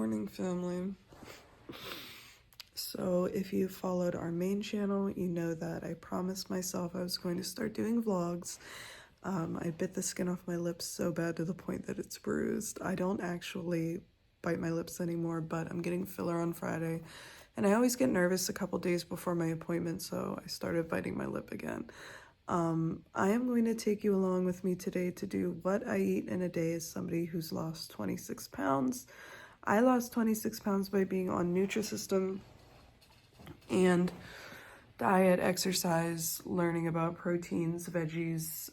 morning, family. So if you followed our main channel, you know that I promised myself I was going to start doing vlogs. I bit the skin off my lips so bad to the point that it's bruised. I don't actually bite my lips anymore, but I'm getting filler on Friday, and I always get nervous a couple days before my appointment, so I started biting my lip again. I am going to take you along with me today to do what I eat in a day as somebody who's lost 26 pounds. I lost 26 pounds by being on Nutrisystem and diet, exercise, learning about proteins, veggies,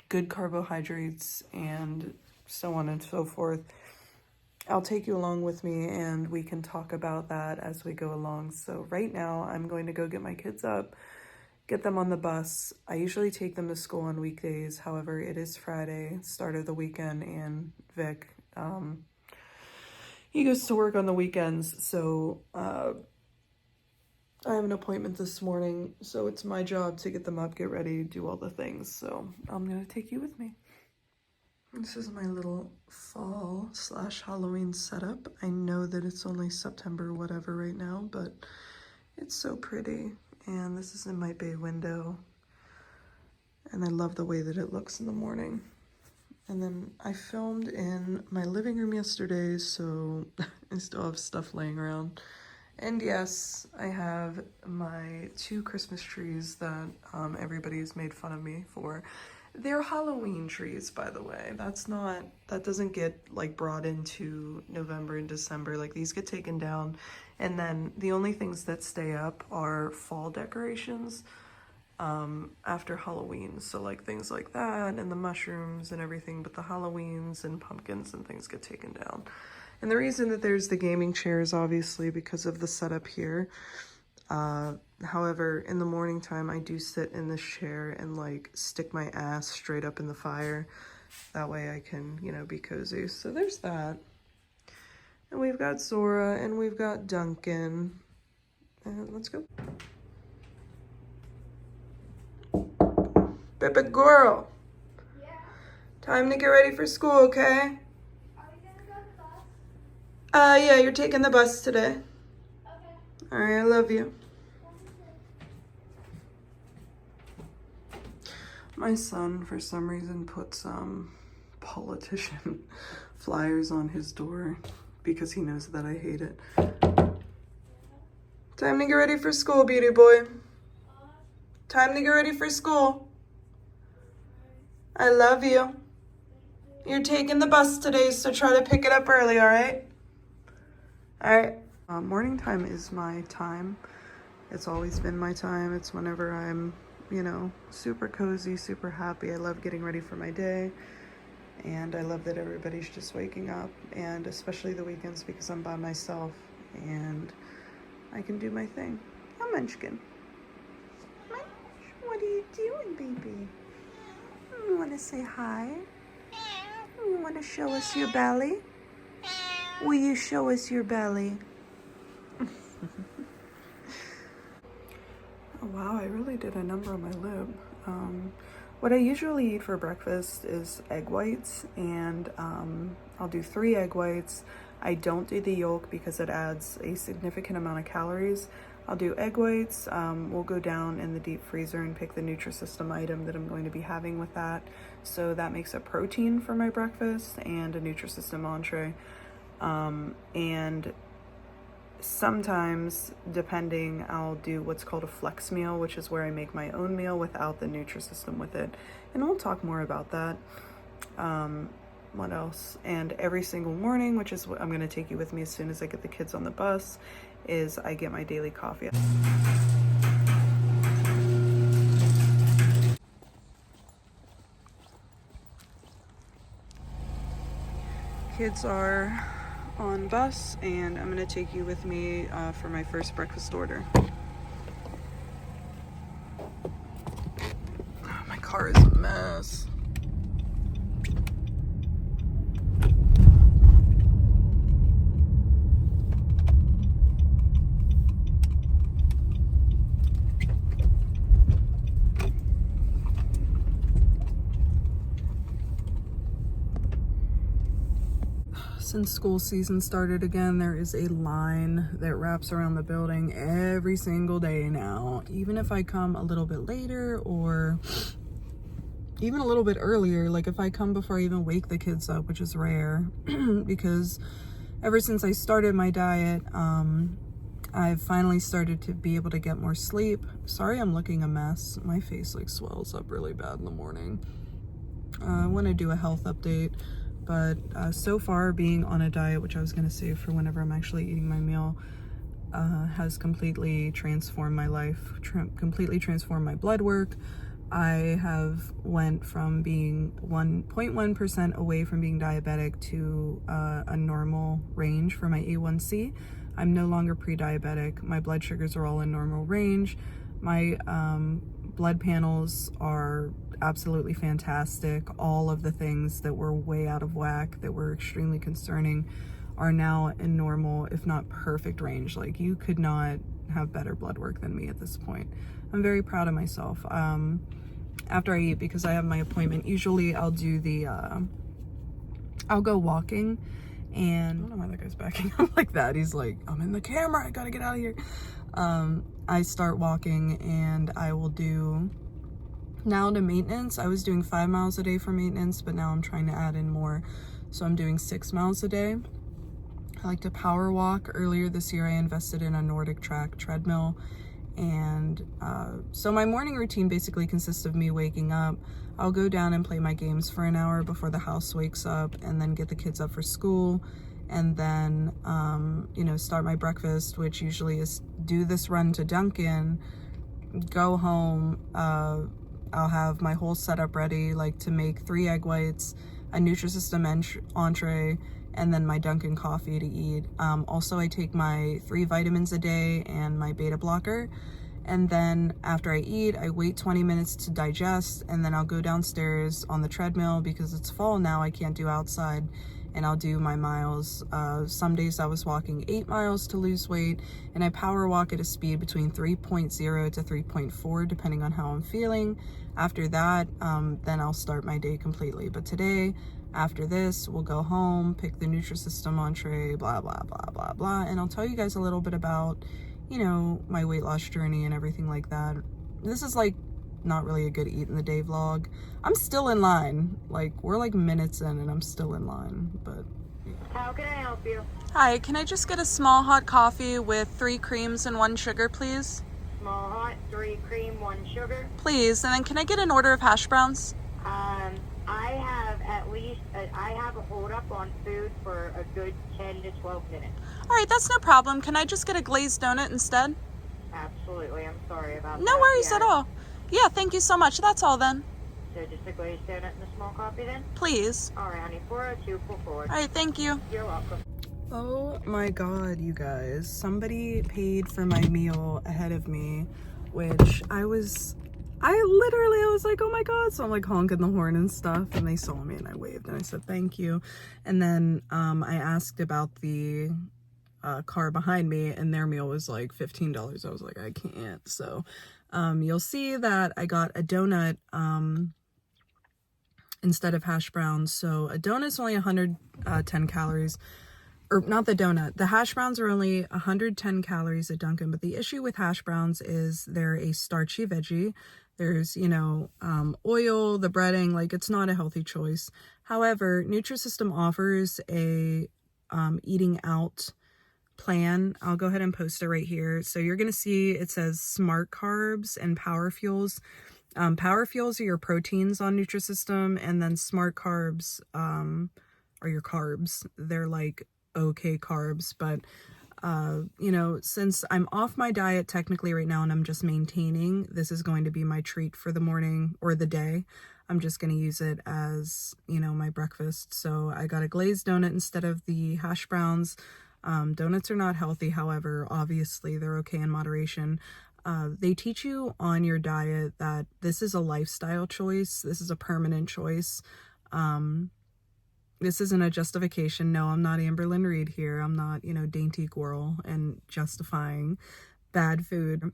good carbohydrates, and so on and so forth. I'll take you along with me and we can talk about that as we go along. So right now I'm going to go get my kids up, get them on the bus. I usually take them to school on weekdays. However, it is Friday, start of the weekend, and Vic, he goes to work on the weekends. So I have an appointment this morning, so it's my job to get them up, get ready, do all the things. So I'm gonna take you with me. This is my little fall / Halloween setup. I know that it's only September whatever right now, but it's so pretty. And this is in my bay window. And I love the way that it looks in the morning. And then I filmed in my living room yesterday, so I still have stuff laying around. And yes, I have my 2 Christmas trees that everybody's made fun of me for. They're Halloween trees, by the way. That doesn't get like brought into November and December. Like, these get taken down, and then the only things that stay up are fall decorations after Halloween. So like things like that and the mushrooms and everything, but the Halloweens and pumpkins and things get taken down. And the reason that there's the gaming chair is obviously because of the setup here. However, in the morning time, I do sit in this chair and like stick my ass straight up in the fire. That way I can, you know, be cozy. So there's that. And we've got Zora and we've got Duncan. And let's go. Baby girl. Yeah. Time to get ready for school, okay? Are we gonna go to the bus? Yeah, you're taking the bus today. Okay. All right, I love you. My son, for some reason, put some politician flyers on his door because he knows that I hate it. Time to get ready for school, beauty boy. Time to get ready for school. I love you. You're taking the bus today, so try to pick it up early, all right? All right. Morning time is my time. It's always been my time. It's whenever I'm, you know, super cozy, super happy. I love getting ready for my day. And I love that everybody's just waking up, and especially the weekends because I'm by myself and I can do my thing. Hi, Munchkin. Munch, what are you doing, baby? You want to say hi? You want to show us your belly? Will you show us your belly? Oh, wow, I really did a number on my lip. What I usually eat for breakfast is egg whites, and I'll do 3 egg whites. I don't do the yolk because it adds a significant amount of calories. I'll do egg whites. We'll go down in the deep freezer and pick the Nutrisystem item that I'm going to be having with that. So that makes a protein for my breakfast and a Nutrisystem entree. And sometimes, depending, I'll do what's called a flex meal, which is where I make my own meal without the Nutrisystem with it. And we'll talk more about that. What else? And every single morning, which is what I'm going to take you with me as soon as I get the kids on the bus, is I get my daily coffee. Kids are on bus, and I'm going to take you with me for my first breakfast order. Oh, my car is a mess. Since school season started again, there is a line that wraps around the building every single day now. Even if I come a little bit later or even a little bit earlier, like if I come before I even wake the kids up, which is rare, because ever since I started my diet, I've finally started to be able to get more sleep. Sorry I'm looking a mess. My face like swells up really bad in the morning. I want to do a health update, but so far being on a diet, which I was going to save for whenever I'm actually eating my meal, has completely transformed my life, completely transformed my blood work. I have went from being 1.1% away from being diabetic to a normal range for my A1C. I'm no longer pre-diabetic. My blood sugars are all in normal range. My blood panels are absolutely fantastic. All of the things that were way out of whack, that were extremely concerning, are now in normal, if not perfect range. Like, you could not have better blood work than me at this point. I'm very proud of myself. After I eat, because I have my appointment, usually I'll do the, I'll go walking, and I don't know why that guy's backing up like that. He's like, I'm in the camera, I gotta get out of here. I start walking, and I will do, now to maintenance, I was doing 5 miles a day for maintenance, but now I'm trying to add in more. So I'm doing 6 miles a day. I like to power walk. Earlier this year, I invested in a Nordic track treadmill. And so my morning routine basically consists of me waking up. I'll go down and play my games for an hour before the house wakes up, and then get the kids up for school, and then, you know, start my breakfast, which usually is do this run to Dunkin', go home. I'll have my whole setup ready, like to make 3 egg whites, a Nutrisystem entree, and then my Dunkin' coffee to eat. Also, I take my 3 vitamins a day and my beta blocker. And then after I eat, I wait 20 minutes to digest, and then I'll go downstairs on the treadmill, because it's fall now, I can't do outside, and I'll do my miles. Some days I was walking 8 miles to lose weight, and I power walk at a speed between 3.0 to 3.4, depending on how I'm feeling. After that, then I'll start my day completely. But today, after this, we'll go home, pick the Nutrisystem entree, blah, blah, blah, blah, blah. And I'll tell you guys a little bit about, you know, my weight loss journey and everything like that. This is like not really a good eat in the day vlog. I'm still in line. Like, we're like minutes in and I'm still in line, but. How can I help you? Hi, can I just get a small hot coffee with 3 creams and 1 sugar, please? Small hot, 3 cream, 1 sugar. Please, and then can I get an order of hash browns? I have at least, I have a hold up on food for a good 10 to 12 minutes. All right, that's no problem. Can I just get a glazed donut instead? Absolutely, I'm sorry about that. No worries at all. Yeah, thank you so much. That's all then. So just a glazed donut and a small coffee then? Please. All right, honey, 402, pull forward. All right, thank you. You're welcome. Oh my God, you guys. Somebody paid for my meal ahead of me, which I was like, oh my God. So I'm like honking the horn and stuff, and they saw me and I waved and I said, thank you. And then I asked about the car behind me, and their meal was like $15. I was like, I can't. So you'll see that I got a donut instead of hash browns. So a donut's only 110 calories. Or not the donut. The hash browns are only 110 calories at Dunkin', but the issue with hash browns is they're a starchy veggie. There's, you know, oil, the breading, like it's not a healthy choice. However, Nutrisystem offers a eating out plan. I'll go ahead and post it right here. So you're going to see it says Smart Carbs and Power Fuels. Power Fuels are your proteins on Nutrisystem, and then Smart Carbs are your carbs. They're like okay carbs, but you know, since I'm off my diet technically right now and I'm just maintaining, this is going to be my treat for the morning or the day. I'm just going to use it as, you know, my breakfast. So I got a glazed donut instead of the hash browns. Donuts are not healthy, however, obviously they're okay in moderation. They teach you on your diet that this is a lifestyle choice. This is a permanent choice. This isn't a justification. No, I'm not Amber Lynn Reed here. I'm not, you know, Dainty Squirrel and justifying bad food.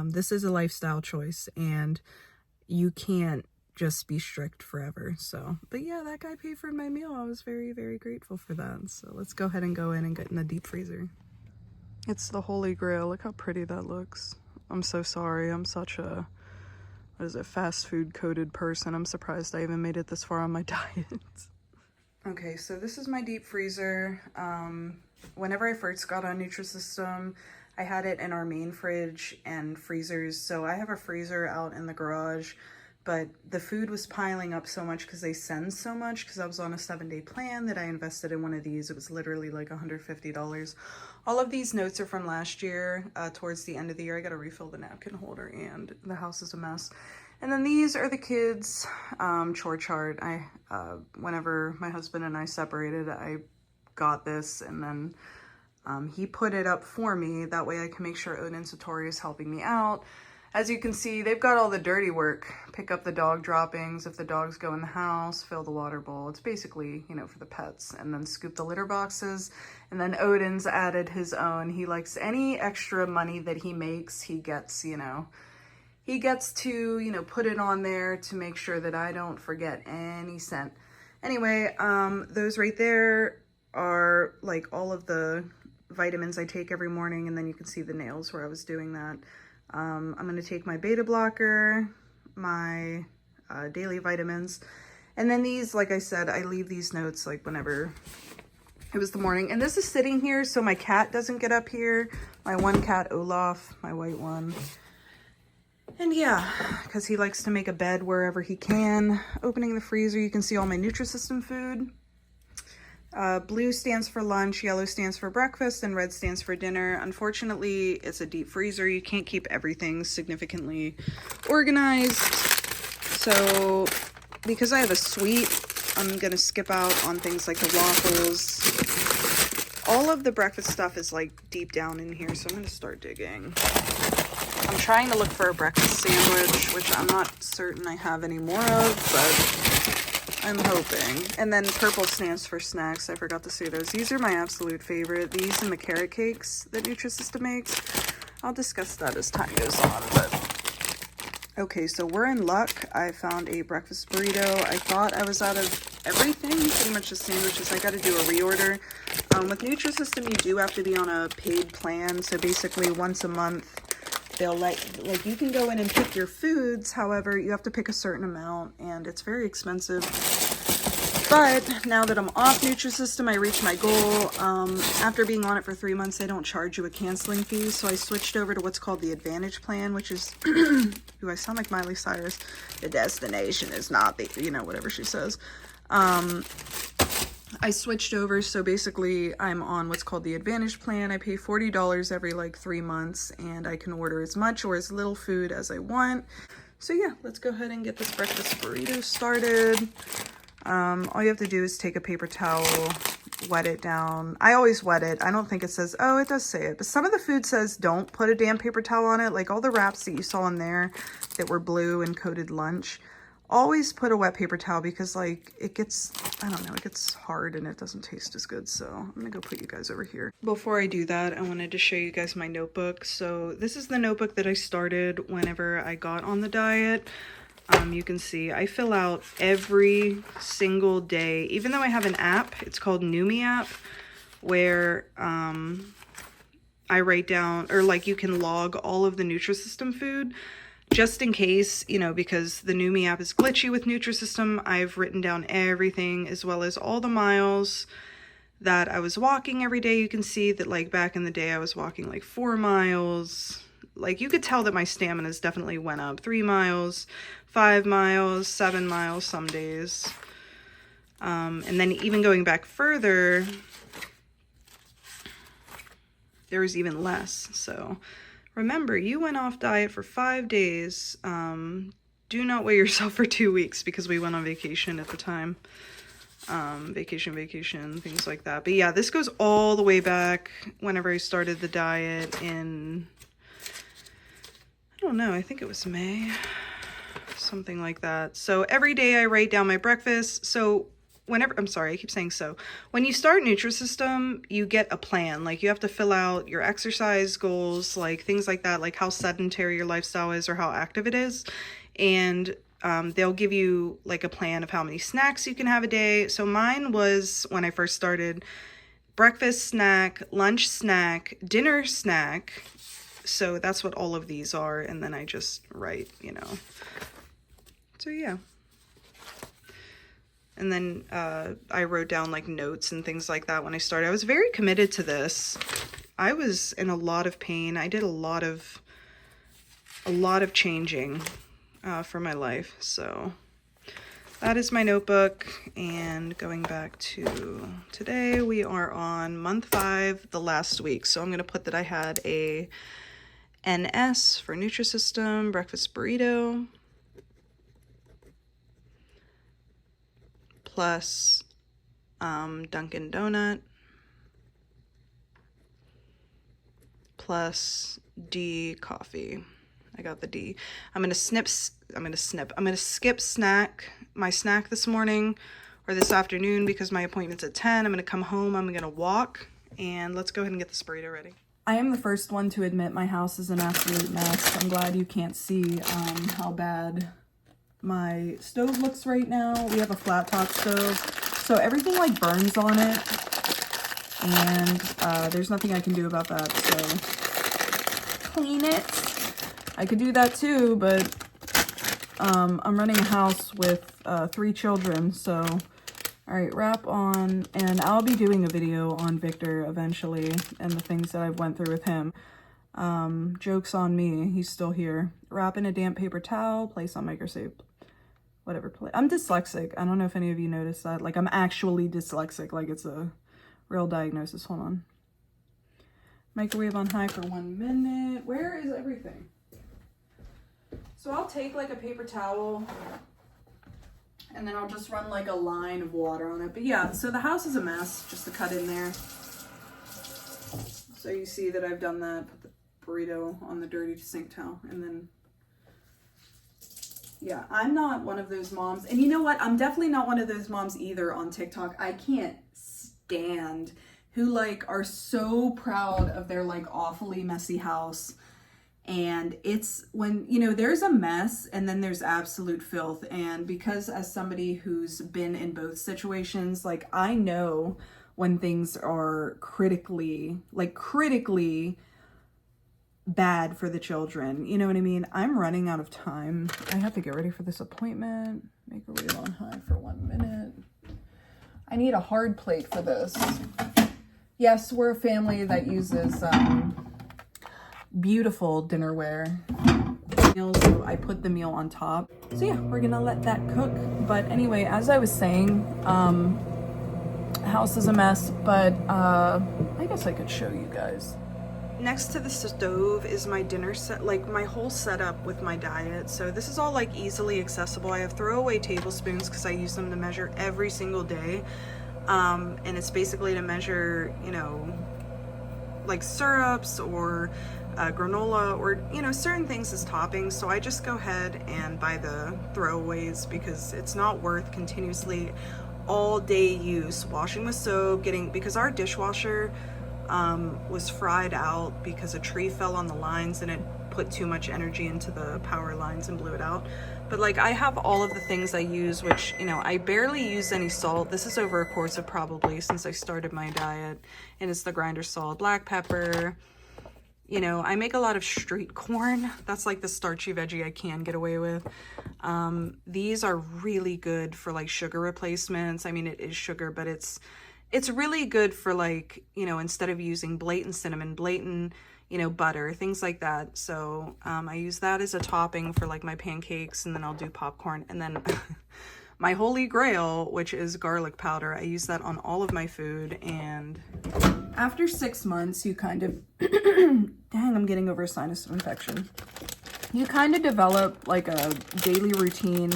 This is a lifestyle choice, and you can't just be strict forever. So, but yeah, that guy paid for my meal. I was very, very grateful for that. So let's go ahead and go in and get in the deep freezer. It's the Holy Grail. Look how pretty that looks. I'm so sorry. I'm such a, what is it, fast food coded person. I'm surprised I even made it this far on my diet. Okay, so this is my deep freezer. Whenever I first got on Nutrisystem, I had it in our main fridge and freezers. So I have a freezer out in the garage, but the food was piling up so much because they send so much, because I was on a 7-day plan that I invested in one of these. It was literally like $150. All of these notes are from last year. Towards the end of the year, I got to refill the napkin holder and the house is a mess. And then these are the kids' chore chart. Whenever my husband and I separated, I got this, and then he put it up for me. That way I can make sure Karuna Satori is helping me out. As you can see, they've got all the dirty work. Pick up the dog droppings if the dogs go in the house, fill the water bowl. It's basically, you know, for the pets. And then scoop the litter boxes. And then Odin's added his own. He likes any extra money that he makes, he gets, you know, he gets to, you know, put it on there to make sure that I don't forget any cent. Anyway, those right there are like all of the vitamins I take every morning, and then you can see the nails where I was doing that. I'm going to take my beta blocker, my daily vitamins, and then these, like I said, I leave these notes like whenever it was the morning. And this is sitting here so my cat doesn't get up here. My one cat, Olaf, my white one. And yeah, because he likes to make a bed wherever he can. Opening the freezer, you can see all my Nutrisystem food. Blue stands for lunch, yellow stands for breakfast, and red stands for dinner. Unfortunately, it's a deep freezer. You can't keep everything significantly organized. So, because I have a suite, I'm going to skip out on things like the waffles. All of the breakfast stuff is like deep down in here, so I'm going to start digging. I'm trying to look for a breakfast sandwich, which I'm not certain I have any more of, but I'm hoping. And then purple stands for snacks. I forgot to say those. These are my absolute favorite. These and the carrot cakes that Nutrisystem makes. I'll discuss that as time goes on, but okay, so we're in luck. I found a breakfast burrito. I thought I was out of everything, pretty much just sandwiches. I got to do a reorder. With Nutrisystem, you do have to be on a paid plan, so basically once a month, they'll like you can go in and pick your foods. However, you have to pick a certain amount, and it's very expensive. But now that I'm off Nutrisystem, I reached my goal. After being on it for 3 months, they don't charge you a canceling fee. So I switched over to what's called the Advantage plan, which is, ooh, I sound like Miley Cyrus. The destination is not the, you know, whatever she says. I switched over, so basically I'm on what's called the Advantage plan. I pay $40 every like 3 months, and I can order as much or as little food as I want. So yeah, let's go ahead and get this breakfast burrito started. All you have to do is take a paper towel, wet it down. I always wet it. I don't think it says, oh, it does say it, but some of the food says don't put a damn paper towel on it. Like all the wraps that you saw in there that were blue and coated lunch. Always put a wet paper towel because like it gets, I don't know, it gets hard and it doesn't taste as good. So I'm gonna go put you guys over here. Before I do that, I wanted to show you guys my notebook. So this is the notebook that I started whenever I got on the diet. You can see I fill out every single day, even though I have an app, it's called Numi app, where I write down, or like you can log all of the Nutrisystem food. Just in case, you know, because the Numi app is glitchy with Nutrisystem, I've written down everything as well as all the miles that I was walking every day. You can see that like back in the day, I was walking like 4 miles. Like you could tell that my stamina definitely went up. 3 miles, 5 miles, 7 miles some days. And then even going back further, there was even less. So remember, you went off diet for 5 days. Do not weigh yourself for 2 weeks because we went on vacation at the time. Vacation, things like that. But yeah, this goes all the way back whenever I started the diet in, I don't know, I think it was May. Something like that. So every day I write down my breakfast. So whenever, I'm sorry, I keep saying so. When you start Nutrisystem, you get a plan. Like you have to fill out your exercise goals, like things like that, like how sedentary your lifestyle is or how active it is. And they'll give you like a plan of how many snacks you can have a day. So mine was, when I first started, breakfast snack, lunch snack, dinner snack. So that's what all of these are. And then I just write, you know. So yeah. And then I wrote down like notes and things like that when I started. I was very committed to this. I was in a lot of pain. I did a lot of changing for my life. So that is my notebook. And going back to today, we are on month 5, the last week. So I'm going to put that I had a NS for Nutrisystem breakfast burrito, plus Dunkin' Donut, plus D coffee. I got the D. I'm gonna skip my snack this morning or this afternoon because my appointment's at 10. I'm gonna come home, I'm gonna walk, and let's go ahead and get this burrito ready. I am the first one to admit my house is an absolute mess. I'm glad you can't see how bad my stove looks right now. We have a flat top stove, so everything like burns on it, and there's nothing I can do about that, so clean it. I could do that too, but I'm running a house with 3 children, so all right, wrap on, and I'll be doing a video on Victor eventually and the things that I've went through with him. Joke's on me, he's still here. Wrap in a damp paper towel, place on microwave, whatever. I'm dyslexic. I don't know if any of you noticed that. Like, I'm actually dyslexic, like it's a real diagnosis. Hold on. Microwave on high for 1 minute. Where is everything? So I'll take like a paper towel and then I'll just run like a line of water on it. But yeah, so the house is a mess, just to cut in there. So you see that I've done that, put the burrito on the dirty sink towel, and then, yeah, I'm not one of those moms. And you know what? I'm definitely not one of those moms either on TikTok. I can't stand who like are so proud of their like awfully messy house. And it's when, you know, there's a mess and then there's absolute filth. And because as somebody who's been in both situations, like I know when things are critically bad for the children. You know what I mean? I'm running out of time. I have to get ready for this appointment. Microwave on high for 1 minute. I need a hard plate for this. Yes, we're a family that uses beautiful dinnerware. So I put the meal on top. So yeah, we're gonna let that cook. But anyway, as I was saying, house is a mess, but I guess I could show you guys. Next to the stove is my dinner set, like my whole setup with my diet. So this is all like easily accessible. I have throwaway tablespoons because I use them to measure every single day. And it's basically to measure, you know, like syrups or granola or, you know, certain things as toppings. So I just go ahead and buy the throwaways because it's not worth continuously all day use, washing with soap, because our dishwasher was fried out because a tree fell on the lines and it put too much energy into the power lines and blew it out. But like I have all of the things I use, which, you know, I barely use any salt. This is over a course of probably since I started my diet, and it's the grinder salt, black pepper. You know, I make a lot of street corn. That's like the starchy veggie I can get away with. These are really good for like sugar replacements. I mean, it is sugar, but it's really good for like, you know, instead of using blatant cinnamon, blatant, you know, butter, things like that. So I use that as a topping for like my pancakes, and then I'll do popcorn. And then my holy grail, which is garlic powder, I use that on all of my food. And after 6 months, you kind of, dang, I'm getting over a sinus infection. You kind of develop like a daily routine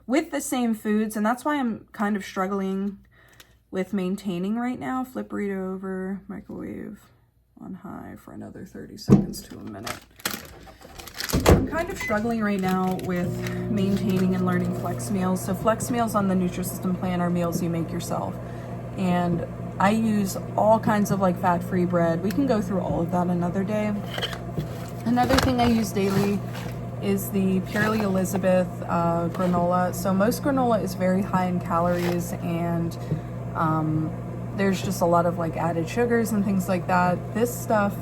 with the same foods. And that's why I'm kind of struggling with maintaining right now. Flip burrito over, microwave on high for another 30 seconds to a minute. I'm kind of struggling right now with maintaining and learning flex meals. So flex meals on the Nutrisystem plan are meals you make yourself. And I use all kinds of like fat-free bread. We can go through all of that another day. Another thing I use daily is the Purely Elizabeth granola. So most granola is very high in calories, and there's just a lot of like added sugars and things like that. This stuff,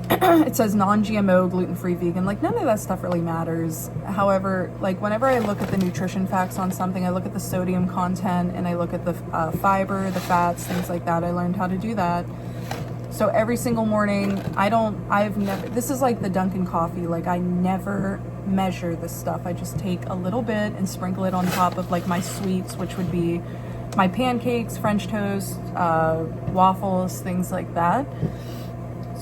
it says non-GMO, gluten-free, vegan. Like, none of that stuff really matters. However, like, whenever I look at the nutrition facts on something, I look at the sodium content and I look at the fiber, the fats, things like that. I learned how to do that. So every single morning, this is like the Dunkin' coffee. Like, I never measure this stuff. I just take a little bit and sprinkle it on top of like my sweets, which would be my pancakes, French toast, waffles, things like that.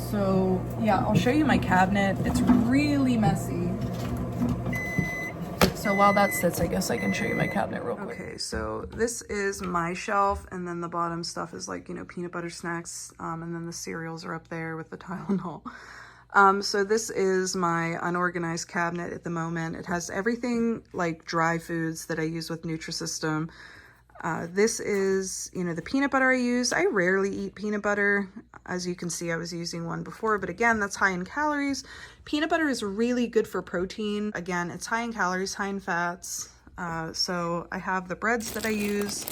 So yeah, I'll show you my cabinet. It's really messy. So while that sits, I guess I can show you my cabinet real quick. Okay, so this is my shelf, and then the bottom stuff is like, you know, peanut butter snacks, and then the cereals are up there with the Tylenol. So this is my unorganized cabinet at the moment. It has everything like dry foods that I use with Nutrisystem. This is, you know, the peanut butter I use. I rarely eat peanut butter. As you can see, I was using one before, but again, that's high in calories. Peanut butter is really good for protein. Again, it's high in calories, high in fats. So I have the breads that I use,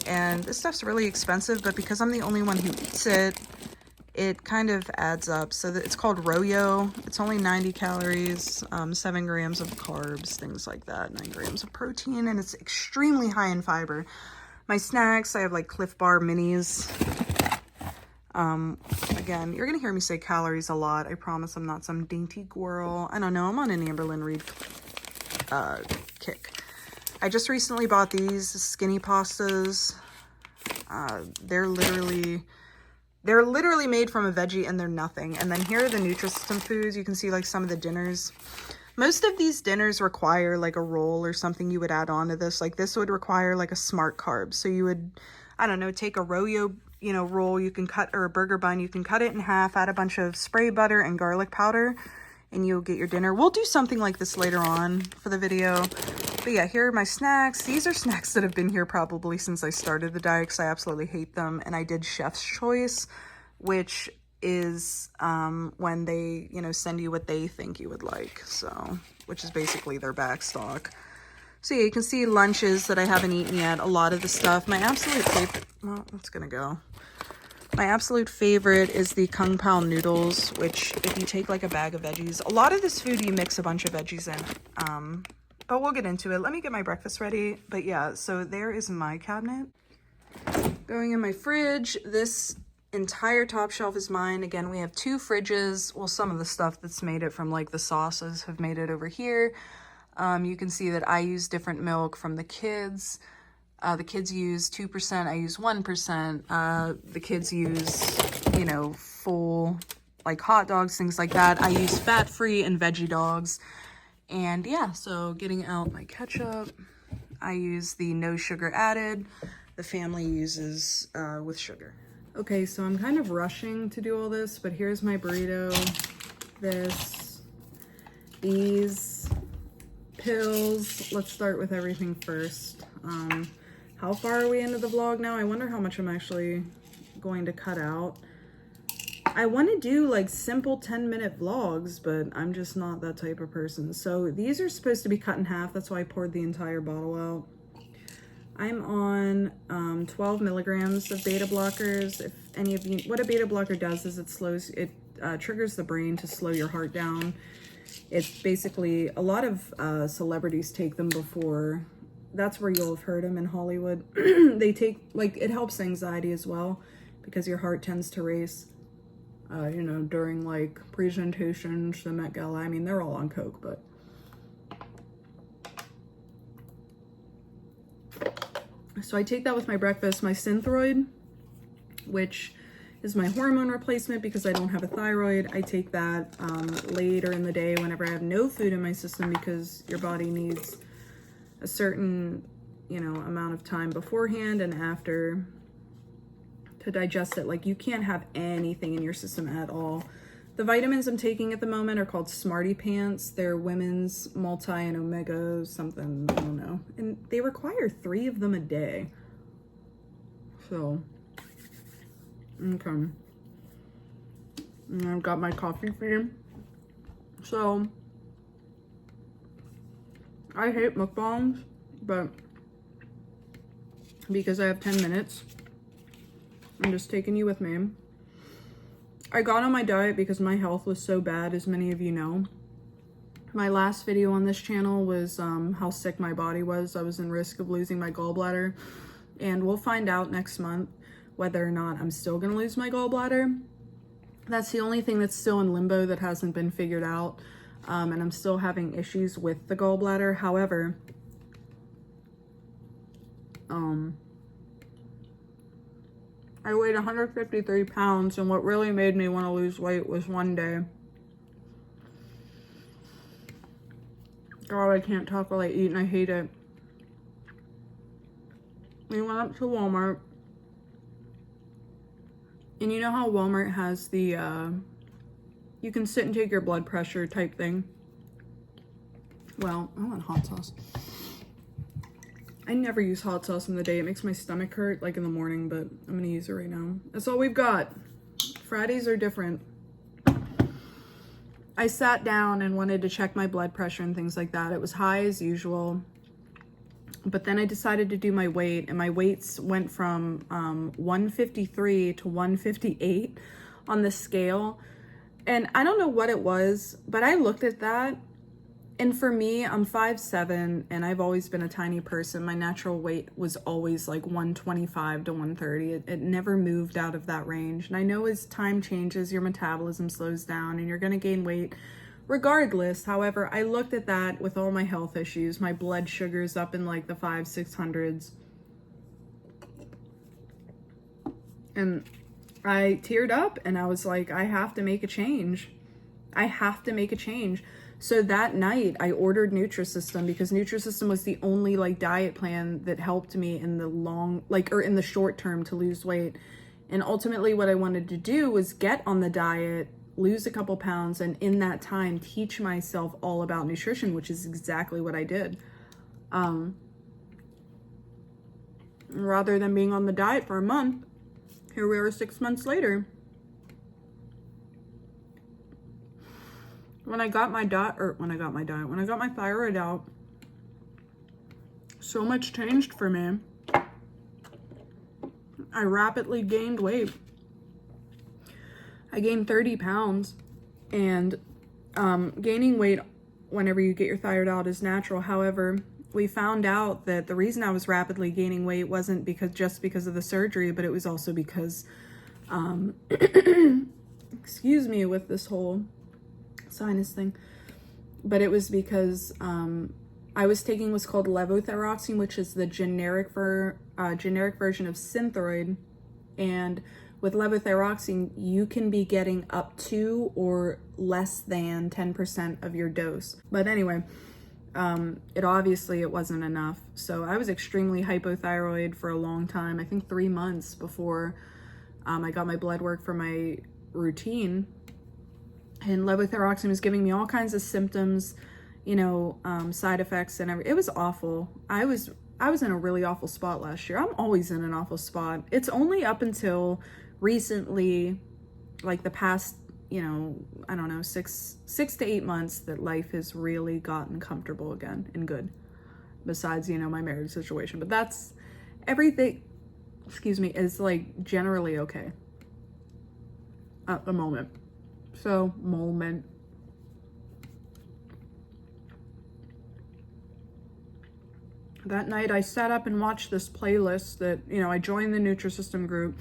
and this stuff's really expensive, but because I'm the only one who eats it, it kind of adds up. So it's called Royo. It's only 90 calories, 7 grams of carbs, things like that, 9 grams of protein, and it's extremely high in fiber. My snacks, I have like Cliff Bar minis. Again, you're gonna hear me say calories a lot. I promise I'm not some dainty girl. I don't know, I'm on an Amberlynn Reed kick. I just recently bought these skinny pastas. They're literally made from a veggie, and they're nothing. And then here are the Nutrisystem foods. You can see like some of the dinners. Most of these dinners require like a roll or something you would add on to this. Like this would require like a smart carb. So you would, I don't know, take a Royo, you know, roll you can cut, or a burger bun, you can cut it in half, add a bunch of spray butter and garlic powder, and you'll get your dinner. We'll do something like this later on for the video. But yeah, here are my snacks. These are snacks that have been here probably since I started the diet, because I absolutely hate them. And I did Chef's Choice, which is when they, you know, send you what they think you would like. So, which is basically their back stock. So yeah, you can see lunches that I haven't eaten yet. A lot of the stuff. My absolute favorite, well, it's gonna go. My absolute favorite is the Kung Pao noodles, which if you take like a bag of veggies, a lot of this food you mix a bunch of veggies in. But we'll get into it. Let me get my breakfast ready. But yeah, so there is my cabinet. Going in my fridge, this entire top shelf is mine. Again, we have 2 fridges. Well, some of the stuff that's made it from like the sauces have made it over here. You can see that I use different milk from the kids. The kids use 2%, I use 1%. The kids use, you know, full, like hot dogs, things like that. I use fat-free and veggie dogs. And yeah, so getting out my ketchup. I use the no sugar added. The family uses with sugar. Okay, so I'm kind of rushing to do all this, but here's my burrito. These pills. Let's start with everything first. How far are we into the vlog now? I wonder how much I'm actually going to cut out. I want to do like simple 10-minute vlogs, but I'm just not that type of person. So these are supposed to be cut in half. That's why I poured the entire bottle out. I'm on 12 milligrams of beta blockers. If any of you, what a beta blocker does is it triggers the brain to slow your heart down. It's basically, a lot of celebrities take them before. That's where you'll have heard them in Hollywood. They take, like, it helps anxiety as well, because your heart tends to race, you know, during like presentations, the Met Gala. I mean, they're all on coke, but. So I take that with my breakfast. My Synthroid, which is my hormone replacement because I don't have a thyroid. I take that later in the day whenever I have no food in my system, because your body needs a certain, you know, amount of time beforehand and after to digest it. Like, you can't have anything in your system at all. The vitamins I'm taking at the moment are called Smarty Pants. They're women's multi and omega something, I don't know. And they require 3 of them a day. So, okay. And I've got my coffee cream. So, I hate mukbangs, but because I have 10 minutes, I'm just taking you with me. I got on my diet because my health was so bad, as many of you know. My last video on this channel was how sick my body was. I was in risk of losing my gallbladder, and we'll find out next month whether or not I'm still gonna lose my gallbladder. That's the only thing that's still in limbo that hasn't been figured out, and I'm still having issues with the gallbladder. However, I weighed 153 pounds, and what really made me want to lose weight was one day. God, I can't talk while I eat, and I hate it. We went up to Walmart, and you know how Walmart has the, you can sit and take your blood pressure type thing? Well, I want hot sauce. I never use hot sauce in the day. It makes my stomach hurt, like in the morning, but I'm gonna use it right now. That's all we've got. Fridays are different. I sat down and wanted to check my blood pressure and things like that. It was high as usual. But then I decided to do my weight, and my weights went from 153 to 158 on the scale. And I don't know what it was, but I looked at that. And for me, I'm 5'7", and I've always been a tiny person. My natural weight was always like 125 to 130. It never moved out of that range. And I know as time changes, your metabolism slows down and you're going to gain weight regardless. However, I looked at that with all my health issues. My blood sugar's up in like the 500-600s. And I teared up and I was like, I have to make a change. I have to make a change. So that night I ordered Nutrisystem because Nutrisystem was the only like diet plan that helped me in the long, like, or in the short term to lose weight. And ultimately what I wanted to do was get on the diet, lose a couple pounds, and in that time teach myself all about nutrition, which is exactly what I did. Rather than being on the diet for a month, here we are 6 months later. When I got my thyroid out, so much changed for me. I rapidly gained weight. I gained 30 pounds, and gaining weight whenever you get your thyroid out is natural. However, we found out that the reason I was rapidly gaining weight wasn't just because of the surgery, but it was also because, excuse me, with this whole sinus thing, but it was because I was taking what's called levothyroxine, which is the generic version of Synthroid. And with levothyroxine, you can be getting up to or less than 10% of your dose. But anyway, it wasn't enough. So I was extremely hypothyroid for a long time. I think 3 months before I got my blood work for my routine. And levothyroxine was giving me all kinds of symptoms, side effects and everything. It was awful. I was in a really awful spot last year. I'm always in an awful spot. It's only up until recently, like the past, I don't know, six to 8 months that life has really gotten comfortable again and good. Besides, my marriage situation. But that's everything, is like generally okay at the moment. So, that night I sat up and watched this playlist that, I joined the Nutrisystem group.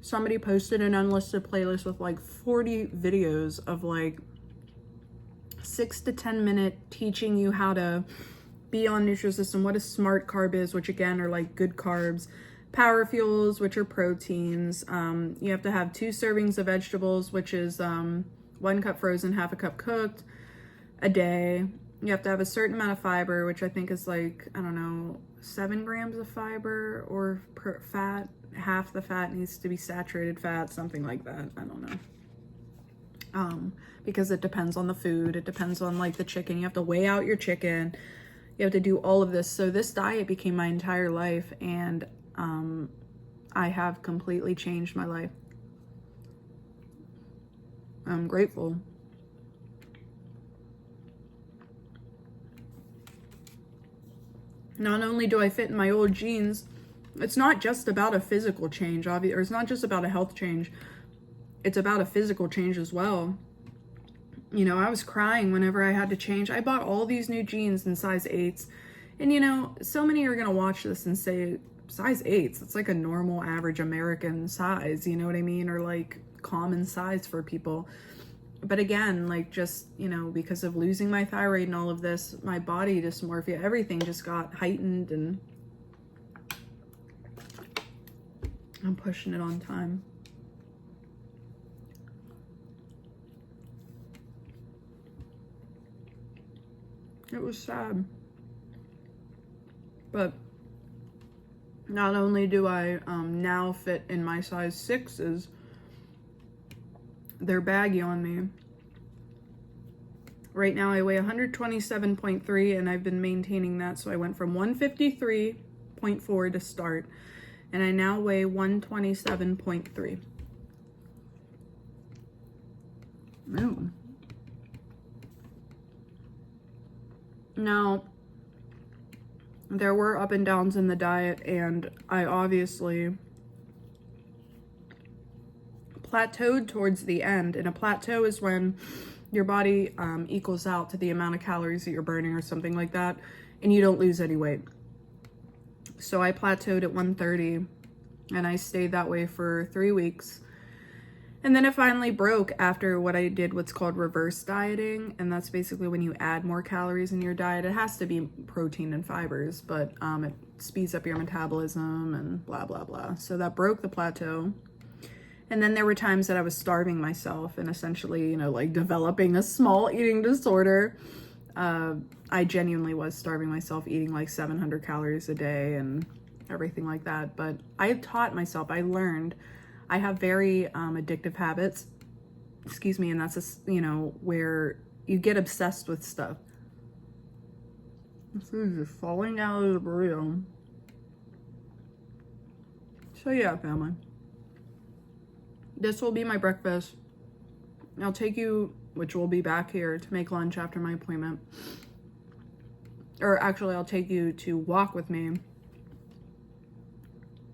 Somebody posted an unlisted playlist with like 40 videos of like 6 to 10 minute teaching you how to be on Nutrisystem, what a smart carb is, which again are like good carbs, power fuels, which are proteins. You have to have 2 servings of vegetables, which is 1 cup frozen, half a cup cooked a day. You have to have a certain amount of fiber, which I think is like, 7 grams of fiber or fat. Half the fat needs to be saturated fat, something like that. I don't know. Because it depends on the food. It depends on like the chicken. You have to weigh out your chicken. You have to do all of this. So this diet became my entire life, and I have completely changed my life. I'm grateful. Not only do I fit in my old jeans, it's not just about a physical change, or it's not just about a health change. It's about a physical change as well. You know, I was crying whenever I had to change. I bought all these new jeans in size 8s. And you know, so many are going to watch this and say, size 8s, it's like a normal average American size, you know what I mean? Or like common size for people. But again, like just, you know, because of losing my thyroid and all of this, my body dysmorphia, everything just got heightened, and I'm pushing it on time. It was sad. But not only do I now fit in my size 6s, they're baggy on me. Right now I weigh 127.3 and I've been maintaining that. So I went from 153.4 to start, and I now weigh 127.3. Ooh. Now, there were up and downs in the diet, and I obviously plateaued towards the end. And a plateau is when your body equals out to the amount of calories that you're burning or something like that, and you don't lose any weight. So I plateaued at 130, and I stayed that way for 3 weeks. And then it finally broke after what I did, what's called reverse dieting. And that's basically when you add more calories in your diet. It has to be protein and fibers, but it speeds up your metabolism and blah, blah, blah. So that broke the plateau. And then there were times that I was starving myself and essentially, you know, like developing a small eating disorder. I genuinely was starving myself, eating like 700 calories a day and everything like that. But I taught myself, I learned, I have very addictive habits, excuse me, and that's, you know, where you get obsessed with stuff. The food is falling out of the burrito. So yeah, family. This will be my breakfast. I'll take you, which will be back here, to make lunch after my appointment. Or actually, I'll take you to walk with me.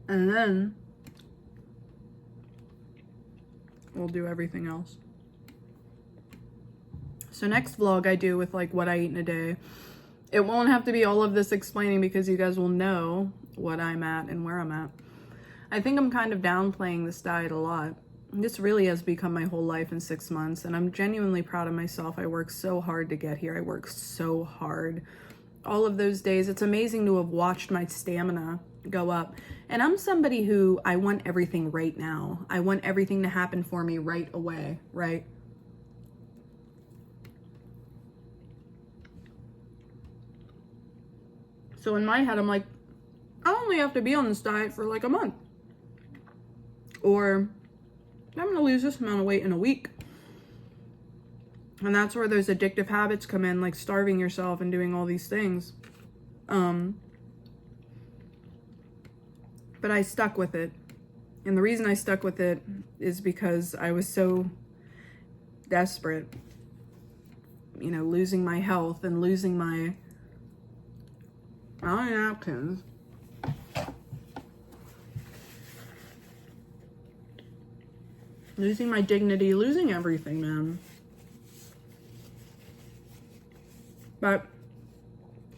And then we'll do everything else. So next vlog I do with like what I eat in a day. It won't have to be all of this explaining because you guys will know what I'm at and where I'm at. I think I'm kind of downplaying this diet a lot. This really has become my whole life in 6 months, and I'm genuinely proud of myself. I worked so hard to get here. I worked so hard. All of those days, it's amazing to have watched my stamina go up. And I'm somebody who, I want everything right now. I want everything to happen for me right away, right? So in my head, I'm like, I only have to be on this diet for like a month. Or I'm gonna lose this amount of weight in a week. And that's where those addictive habits come in, like starving yourself and doing all these things. But I stuck with it. And the reason I stuck with it is because I was so desperate. You know, losing my health and losing my napkins. Losing my dignity, losing everything, man. But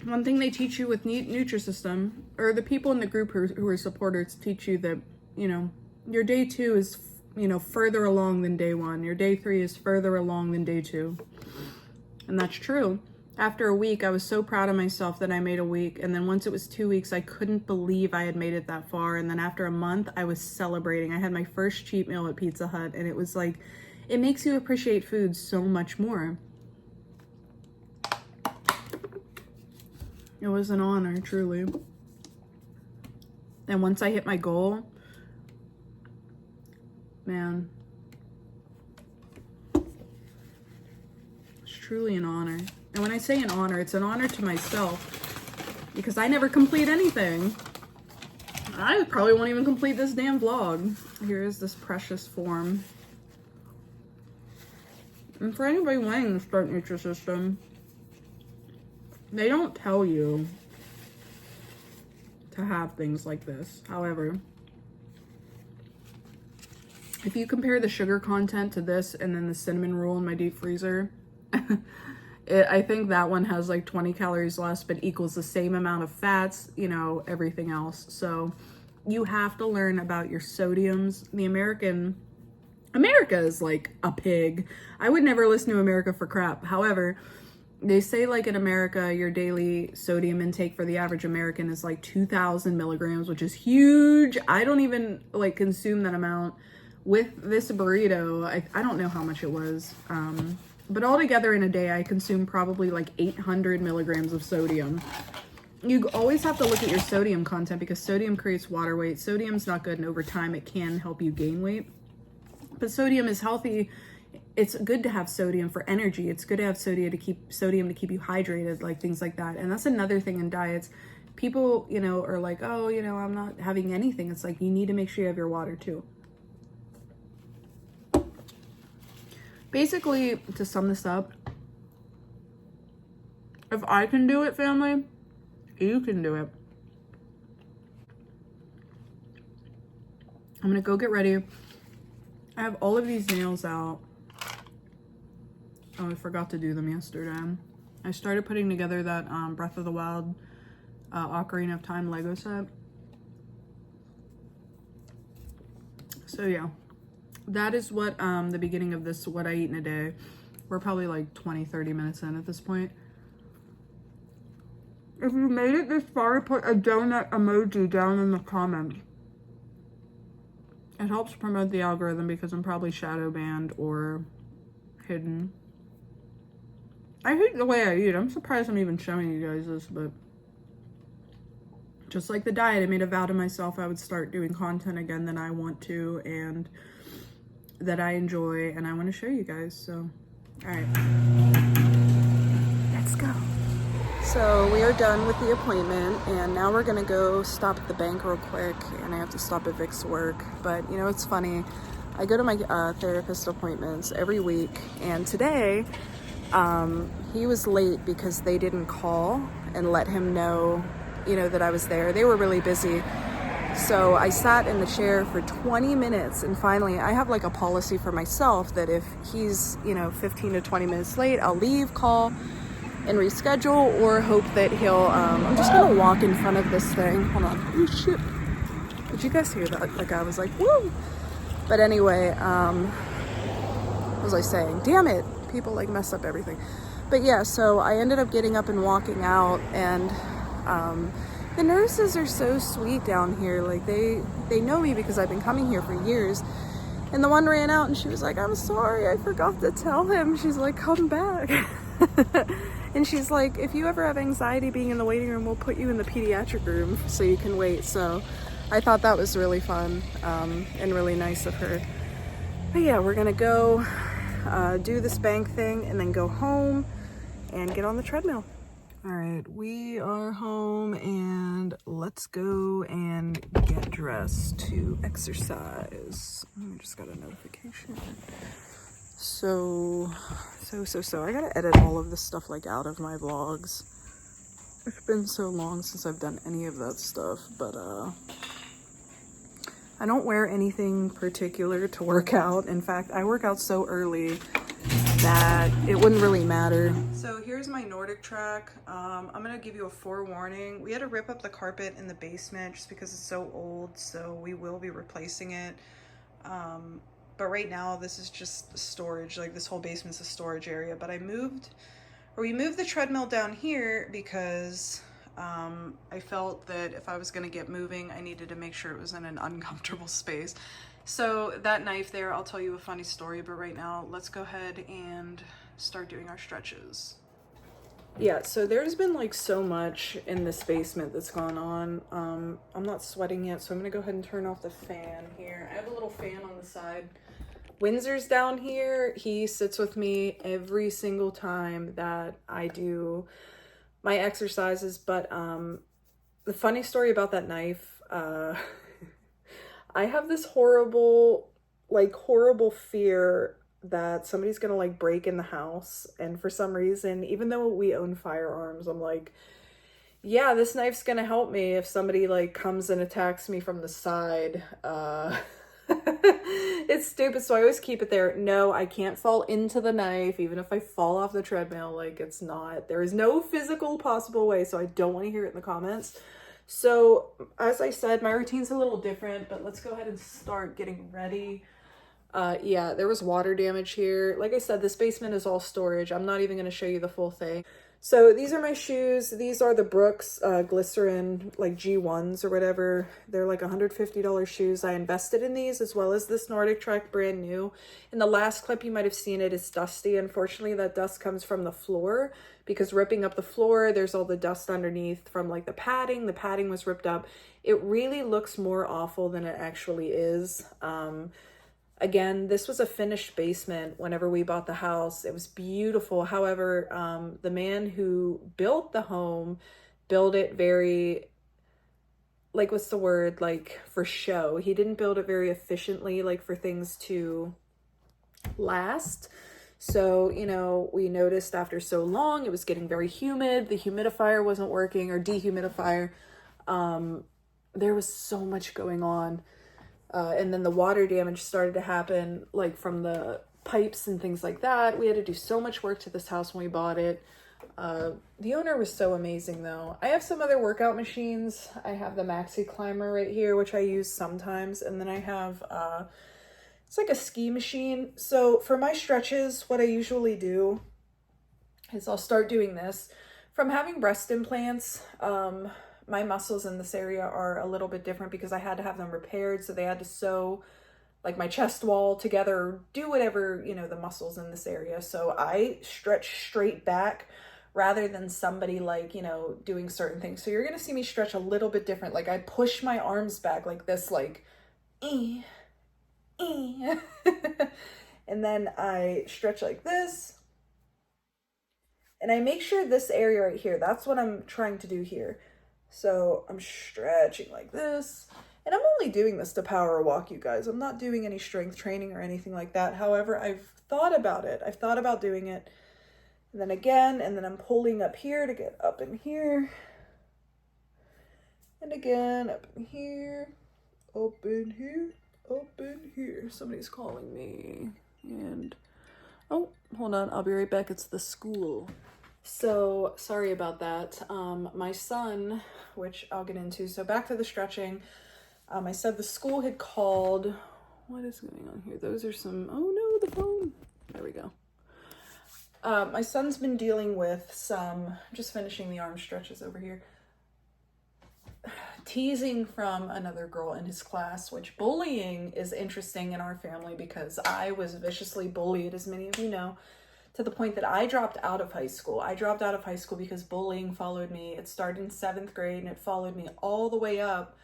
one thing they teach you with Nutrisystem, or the people in the group who are supporters teach you that, you know, your day 2 is, you know, further along than day 1. Your day 3 is further along than day 2. And that's true. After a week, I was so proud of myself that I made a week. And then once it was 2 weeks, I couldn't believe I had made it that far. And then after a month, I was celebrating. I had my first cheat meal at Pizza Hut. And it was like, it makes you appreciate food so much more. It was an honor, truly. And once I hit my goal, man, it's truly an honor. And when I say an honor, it's an honor to myself because I never complete anything. I probably won't even complete this damn vlog. Here is this precious form. And for anybody wanting to start Nutrisystem, they don't tell you to have things like this. However, if you compare the sugar content to this and then the cinnamon roll in my deep freezer, I think that one has like 20 calories less, but equals the same amount of fats, you know, everything else. So you have to learn about your sodiums. America is like a pig. I would never listen to America for crap. However, they say like in America, your daily sodium intake for the average American is like 2,000 milligrams, which is huge. I don't even like consume that amount. With this burrito, I don't know how much it was. But altogether in a day, I consume probably like 800 milligrams of sodium. You always have to look at your sodium content because sodium creates water weight. Sodium's not good, and over time it can help you gain weight. But sodium is healthy. It's good to have sodium for energy. It's good to have sodium to keep you hydrated, like things like that. And that's another thing in diets. People, you know, are like, oh, you know, I'm not having anything. It's like you need to make sure you have your water too. Basically, to sum this up, if I can do it, family, you can do it. I'm gonna go get ready. I have all of these nails out. Oh, I forgot to do them yesterday. I started putting together that Breath of the Wild Ocarina of Time Lego set. So yeah, that is what the beginning of this, what I eat in a day. We're probably like 20-30 minutes in at this point. If you made it this far, put a donut emoji down in the comments. It helps promote the algorithm because I'm probably shadow banned or hidden. I hate the way I eat. I'm surprised I'm even showing you guys this, but just like the diet, I made a vow to myself I would start doing content again that I want to and that I enjoy and I want to show you guys. So, all right, let's go. So we are done with the appointment and now we're gonna go stop at the bank real quick, and I have to stop at Vic's work. But you know, it's funny, I go to my therapist appointments every week, and today he was late because they didn't call and let him know, you know, that I was there. They were really busy. So I sat in the chair for 20 minutes, and finally I have like a policy for myself that if he's, you know, 15 to 20 minutes late, I'll leave, call, and reschedule, or hope that he'll, I'm just gonna walk in front of this thing. Hold on. Oh shit. Did you guys hear that? Like I was like, woo! But anyway, what was I saying? Damn it. People like mess up everything. But yeah, so I ended up getting up and walking out, and the nurses are so sweet down here. Like they know me because I've been coming here for years. And the one ran out and she was like, I'm sorry, I forgot to tell him. She's like, come back. And she's like, if you ever have anxiety being in the waiting room, we'll put you in the pediatric room so you can wait. So I thought that was really fun and really nice of her. But yeah, we're gonna go do this bank thing and then go home and get on the treadmill. All right, we are home and let's go and get dressed to exercise. I just got a notification. So I gotta edit all of this stuff like out of my vlogs. It's been so long since I've done any of that stuff, but I don't wear anything particular to work out. In fact, I work out so early that it wouldn't really matter. So here's my Nordic track. I'm gonna give you a forewarning. We had to rip up the carpet in the basement just because it's so old, so we will be replacing it. But right now this is just storage. Like this whole basement's a storage area. But we moved the treadmill down here because I felt that if I was gonna get moving, I needed to make sure it was in an uncomfortable space. So that knife there, I'll tell you a funny story, but right now let's go ahead and start doing our stretches. Yeah, so there's been like so much in this basement that's gone on. I'm not sweating yet, so I'm gonna go ahead and turn off the fan here. I have a little fan on the side. Windsor's down here. He sits with me every single time that I do my exercises, but the funny story about that knife, I have this horrible fear that somebody's gonna like break in the house, and for some reason, even though we own firearms, I'm like, yeah, this knife's gonna help me if somebody like comes and attacks me from the side. It's stupid, so I always keep it there. No, I can't fall into the knife, even if I fall off the treadmill. Like, it's not, there is no physical possible way, so I don't want to hear it in the comments. So, as I said, my routine's a little different, but let's go ahead and start getting ready. Yeah, there was water damage here. Like I said, this basement is all storage. I'm not even going to show you the full thing. So these are my shoes. These are the Brooks glycerin like G1s or whatever. They're like $150 shoes. I invested in these as well as this Nordic Trek brand new. In the last clip, you might have seen it. It's dusty. Unfortunately, that dust comes from the floor because ripping up the floor, there's all the dust underneath from like the padding. The padding was ripped up. It really looks more awful than it actually is. Again, this was a finished basement whenever we bought the house. It was beautiful. However, the man who built the home built it very, like, what's the word? Like, for show. He didn't build it very efficiently, like, for things to last. So, you know, we noticed after so long, it was getting very humid. The humidifier wasn't working, or dehumidifier. There was so much going on. And then the water damage started to happen, like from the pipes and things like that. We had to do so much work to this house when we bought it. The owner was so amazing, though. I have some other workout machines. I have the Maxi Climber right here, which I use sometimes. And then I have, it's like a ski machine. So for my stretches, what I usually do is I'll start doing this. From having breast implants, my muscles in this area are a little bit different because I had to have them repaired. So they had to sew like my chest wall together, or do whatever, you know, the muscles in this area. So I stretch straight back rather than somebody like, you know, doing certain things. So you're going to see me stretch a little bit different. Like I push my arms back like this, like, and then I stretch like this. And I make sure this area right here, that's what I'm trying to do here. So I'm stretching like this, and I'm only doing this to power walk, you guys. I'm not doing any strength training or anything like that. However, I've thought about it. I've thought about doing it. And then again, and then I'm pulling up here to get up in here. And again, up in here, up in here, up in here. Somebody's calling me. And, oh, hold on. I'll be right back. It's the school. So sorry about that. My son, which I'll get into. So back to the stretching. I said the school had called. What is going on here? Those are some, oh no, the phone. There we go. My son's been dealing with some, just finishing the arm stretches over here, teasing from another girl in his class, which bullying is interesting in our family because I was viciously bullied, as many of you know, to the point that I dropped out of high school. I dropped out of high school because bullying followed me. It started in 7th grade and it followed me all the way up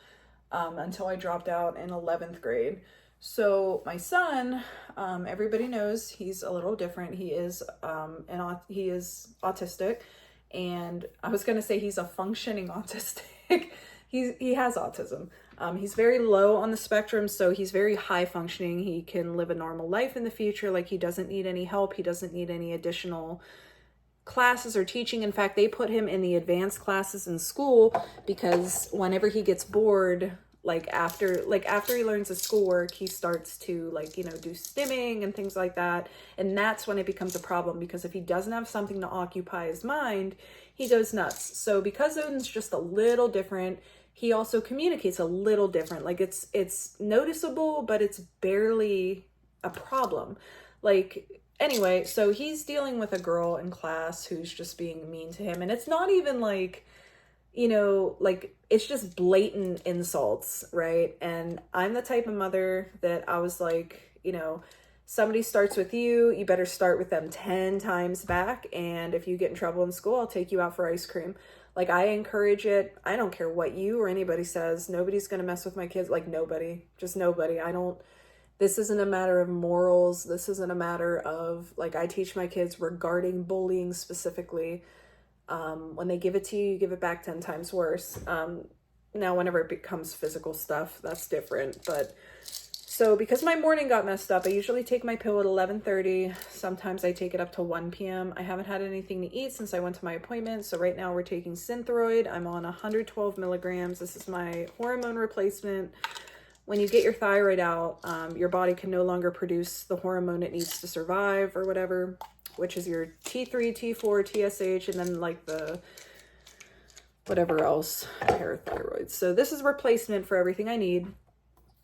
until I dropped out in 11th grade. So my son, everybody knows he's a little different. He is he is autistic, and I was gonna say he's a functioning autistic. He has autism. He's very low on the spectrum, so he's very high functioning. He can live a normal life in the future. Like, he doesn't need any help. He doesn't need any additional classes or teaching. In fact, they put him in the advanced classes in school because whenever he gets bored, like after he learns his schoolwork, he starts to, like, you know, do stimming and things like that. And that's when it becomes a problem, because if he doesn't have something to occupy his mind, he goes nuts. So because Odin's just a little different, he also communicates a little different. Like, it's noticeable, but it's barely a problem. Like, anyway, so he's dealing with a girl in class who's just being mean to him. And it's not even like, you know, like, it's just blatant insults, right? And I'm the type of mother that I was like, you know, somebody starts with you, you better start with them 10 times back. And if you get in trouble in school, I'll take you out for ice cream. Like, I encourage it. I don't care what you or anybody says. Nobody's going to mess with my kids. Like, nobody. Just nobody. This isn't a matter of morals. This isn't a matter of, like, I teach my kids regarding bullying specifically. When they give it to you, you give it back 10 times worse. Now, whenever it becomes physical stuff, that's different. But So because my morning got messed up, I usually take my pill at 11:30. Sometimes I take it up to 1 p.m. I haven't had anything to eat since I went to my appointment. So right now we're taking Synthroid. I'm on 112 milligrams. This is my hormone replacement. When you get your thyroid out, your body can no longer produce the hormone it needs to survive or whatever, which is your T3, T4, TSH, and then like the whatever else, parathyroid. So this is a replacement for everything I need.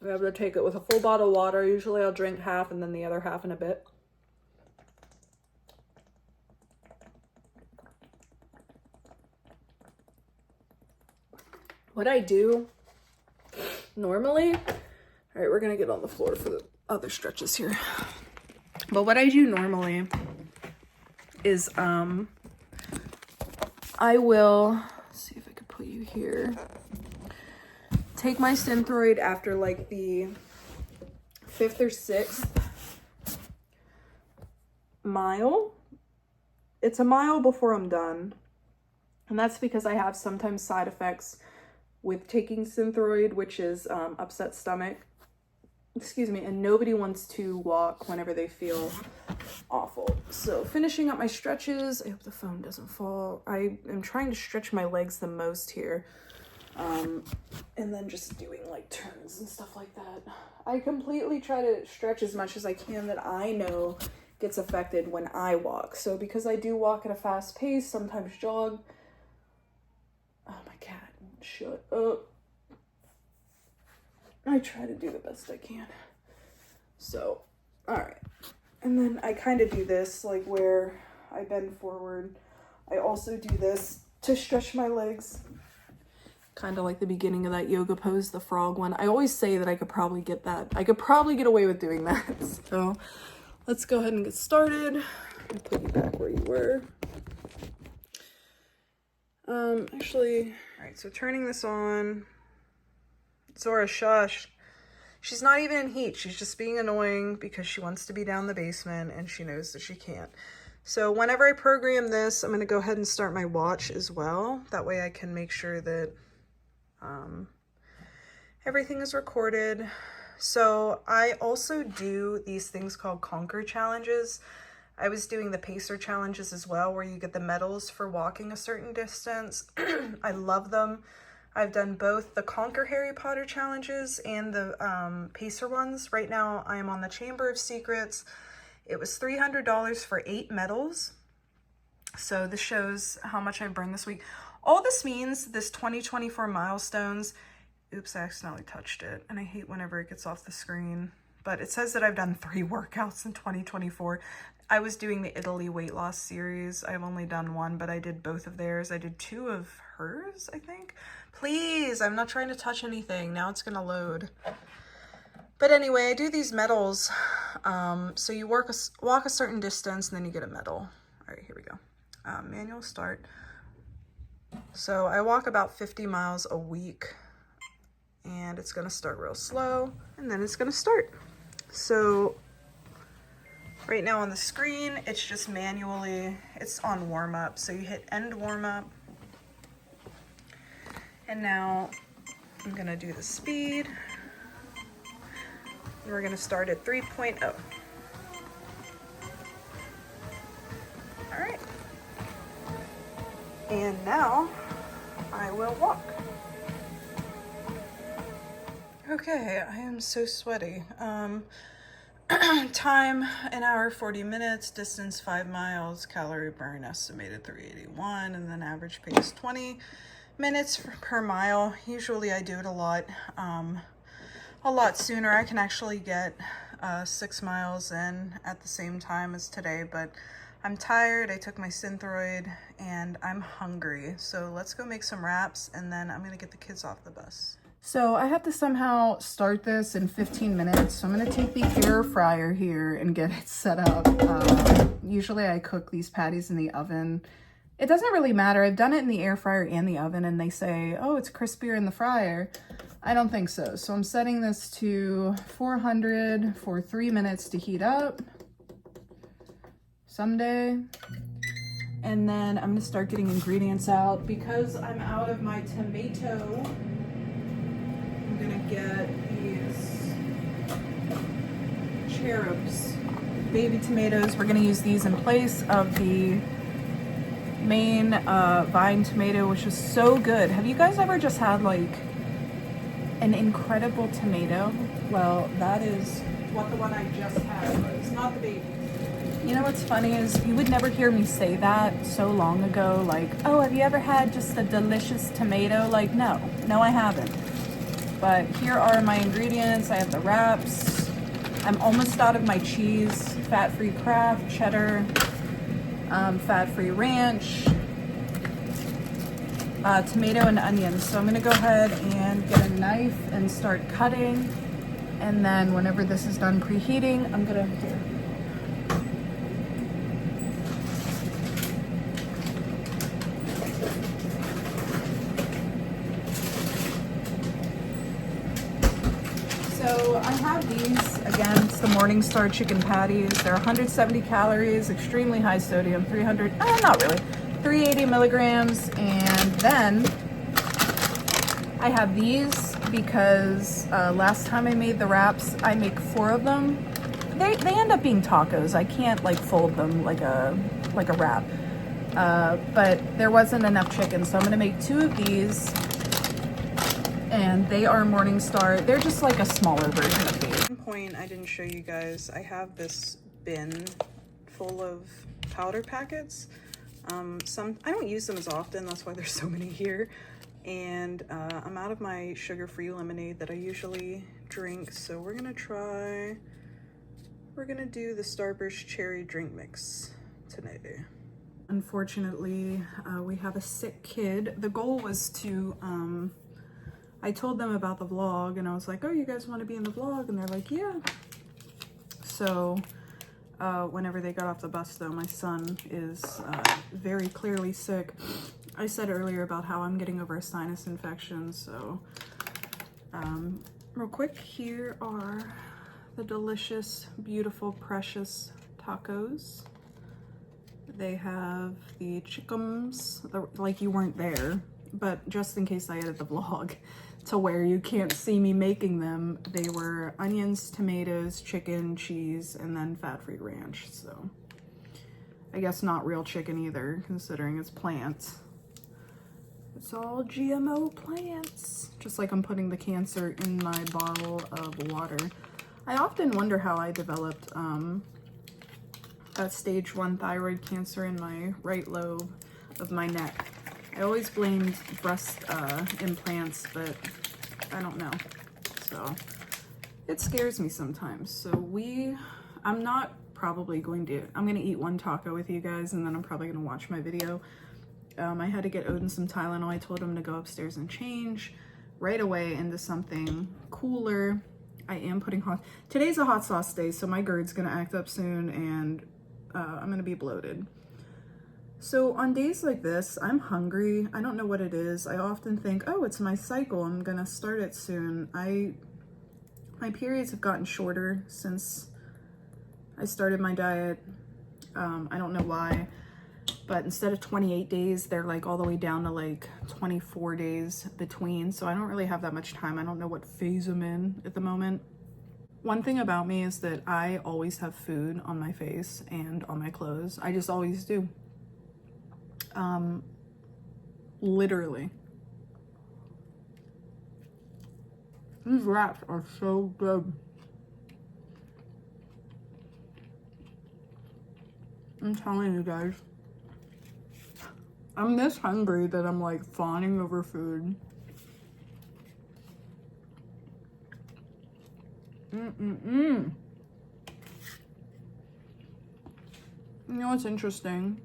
I'm able to take it with a full bottle of water. Usually I'll drink half and then the other half in a bit. What I do normally, all right, we're gonna get on the floor for the other stretches here. But what I do normally is I will, let's see if I could put you here. Take my Synthroid after like the 5th or 6th mile. It's a mile before I'm done. And that's because I have sometimes side effects with taking Synthroid, which is upset stomach. Excuse me, and nobody wants to walk whenever they feel awful. So finishing up my stretches. I hope the phone doesn't fall. I am trying to stretch my legs the most here. And then just doing like turns and stuff like that. I completely try to stretch as much as I can that I know gets affected when I walk. So because I do walk at a fast pace, sometimes jog. Oh, my cat, shut up. I try to do the best I can. So, all right. And then I kind of do this like where I bend forward. I also do this to stretch my legs. Kind of like the beginning of that yoga pose, the frog one. I always say that I could probably get that. I could probably get away with doing that. So let's go ahead and get started. I'll put you back where you were. Actually, all right, so turning this on. Zora, shush. She's not even in heat. She's just being annoying because she wants to be down the basement and she knows that she can't. So whenever I program this, I'm going to go ahead and start my watch as well. That way I can make sure that everything is recorded. So I also do these things called Conquer challenges. I was doing the pacer challenges as well, where you get the medals for walking a certain distance. I love them. I've done both the Conquer Harry Potter challenges and the pacer ones. Right now I am on the Chamber of Secrets. It was $300 for 8 medals. So this shows how much I burned this week. All this means, this 2024 milestones, oops, I accidentally touched it. And I hate whenever it gets off the screen. But it says that I've done 3 workouts in 2024. I was doing the Italy weight loss series. I've only done 1, but I did both of theirs. I did 2 of hers, I think. Please, I'm not trying to touch anything. Now it's gonna load. But anyway, I do these medals. So you walk a certain distance and then you get a medal. All right, here we go. Manual start. So I walk about 50 miles a week and it's gonna start real slow and then it's gonna start. So right now on the screen, it's just manually, it's on warm up. So you hit end warm up. And now I'm gonna do the speed. And we're gonna start at 3.0. All right. And now I will walk. Okay, I am so sweaty. Time, 1 hour, 40 minutes, distance 5 miles, calorie burn estimated 381, and then average pace 20 minutes per mile. Usually I do it a lot sooner. I can actually get 6 miles in at the same time as today, but I'm tired. I took my Synthroid and I'm hungry. So let's go make some wraps and then I'm gonna get the kids off the bus. So I have to somehow start this in 15 minutes. So I'm gonna take the air fryer here and get it set up. Usually I cook these patties in the oven. It doesn't really matter. I've done it in the air fryer and the oven and they say, oh, it's crispier in the fryer. I don't think so. So I'm setting this to 400 for 3 minutes to heat up. Someday. And then I'm gonna start getting ingredients out. Because I'm out of my tomato, I'm gonna get these cherubs, baby tomatoes. We're gonna use these in place of the main vine tomato, which is so good. Have you guys ever just had like an incredible tomato? Well, that is what the one I just had was, not the baby. You know what's funny is you would never hear me say that so long ago, like, oh, have you ever had just a delicious tomato? Like, no, I haven't. But here are my ingredients. I have the wraps. I'm almost out of my cheese, fat-free Kraft, cheddar, fat-free ranch, tomato and onions. So I'm gonna go ahead and get a knife and start cutting. And then whenever this is done preheating, I'm gonna, here. So I have these, again, it's the Morningstar chicken patties. They're 170 calories, extremely high sodium, 380 milligrams. And then I have these because last time I made the wraps, I make 4 of them. They end up being tacos. I can't like fold them like a wrap. But there wasn't enough chicken, so I'm gonna make 2 of these. And they are Morningstar. They're just like a smaller version of these. At one point I didn't show you guys, I have this bin full of powder packets. I don't use them as often, that's why there's so many here. And I'm out of my sugar-free lemonade that I usually drink, so we're gonna do the Starburst cherry drink mix today. Unfortunately, we have a sick kid. The goal was to, I told them about the vlog and I was like, oh, you guys want to be in the vlog? And they're like, yeah. So whenever they got off the bus though, my son is very clearly sick. I said earlier about how I'm getting over a sinus infection. So real quick, here are the delicious, beautiful, precious tacos. They have the chickums, like you weren't there, but just in case I edit the vlog to where you can't see me making them, they were onions, tomatoes, chicken, cheese, and then fat-free ranch. So I guess not real chicken either, considering it's plants. It's all GMO plants. Just like I'm putting the cancer in my bottle of water. I often wonder how I developed stage 1 thyroid cancer in my right lobe of my neck. I always blamed breast implants, but I don't know. So it scares me sometimes. So I'm not probably going to, I'm going to eat 1 taco with you guys and then I'm probably going to watch my video. I had to get Odin some Tylenol. I told him to go upstairs and change right away into something cooler. I am putting today's a hot sauce day, so my GERD's going to act up soon and I'm going to be bloated. So on days like this, I'm hungry. I don't know what it is. I often think, oh, it's my cycle. I'm gonna start it soon. My periods have gotten shorter since I started my diet. I don't know why, but instead of 28 days, they're like all the way down to like 24 days between. So I don't really have that much time. I don't know what phase I'm in at the moment. One thing about me is that I always have food on my face and on my clothes. I just always do. Literally. These wraps are so good. I'm telling you guys. I'm this hungry that I'm like fawning over food. You know what's interesting?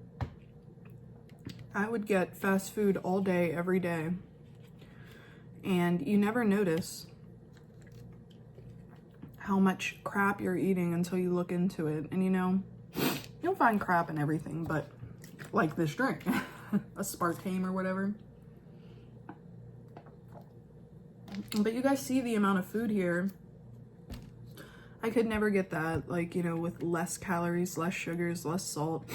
I would get fast food all day, every day, and you never notice how much crap you're eating until you look into it. And you know, you'll find crap in everything, but like this drink, a Spartane or whatever. But you guys see the amount of food here. I could never get that, like, you know, with less calories, less sugars, less salt.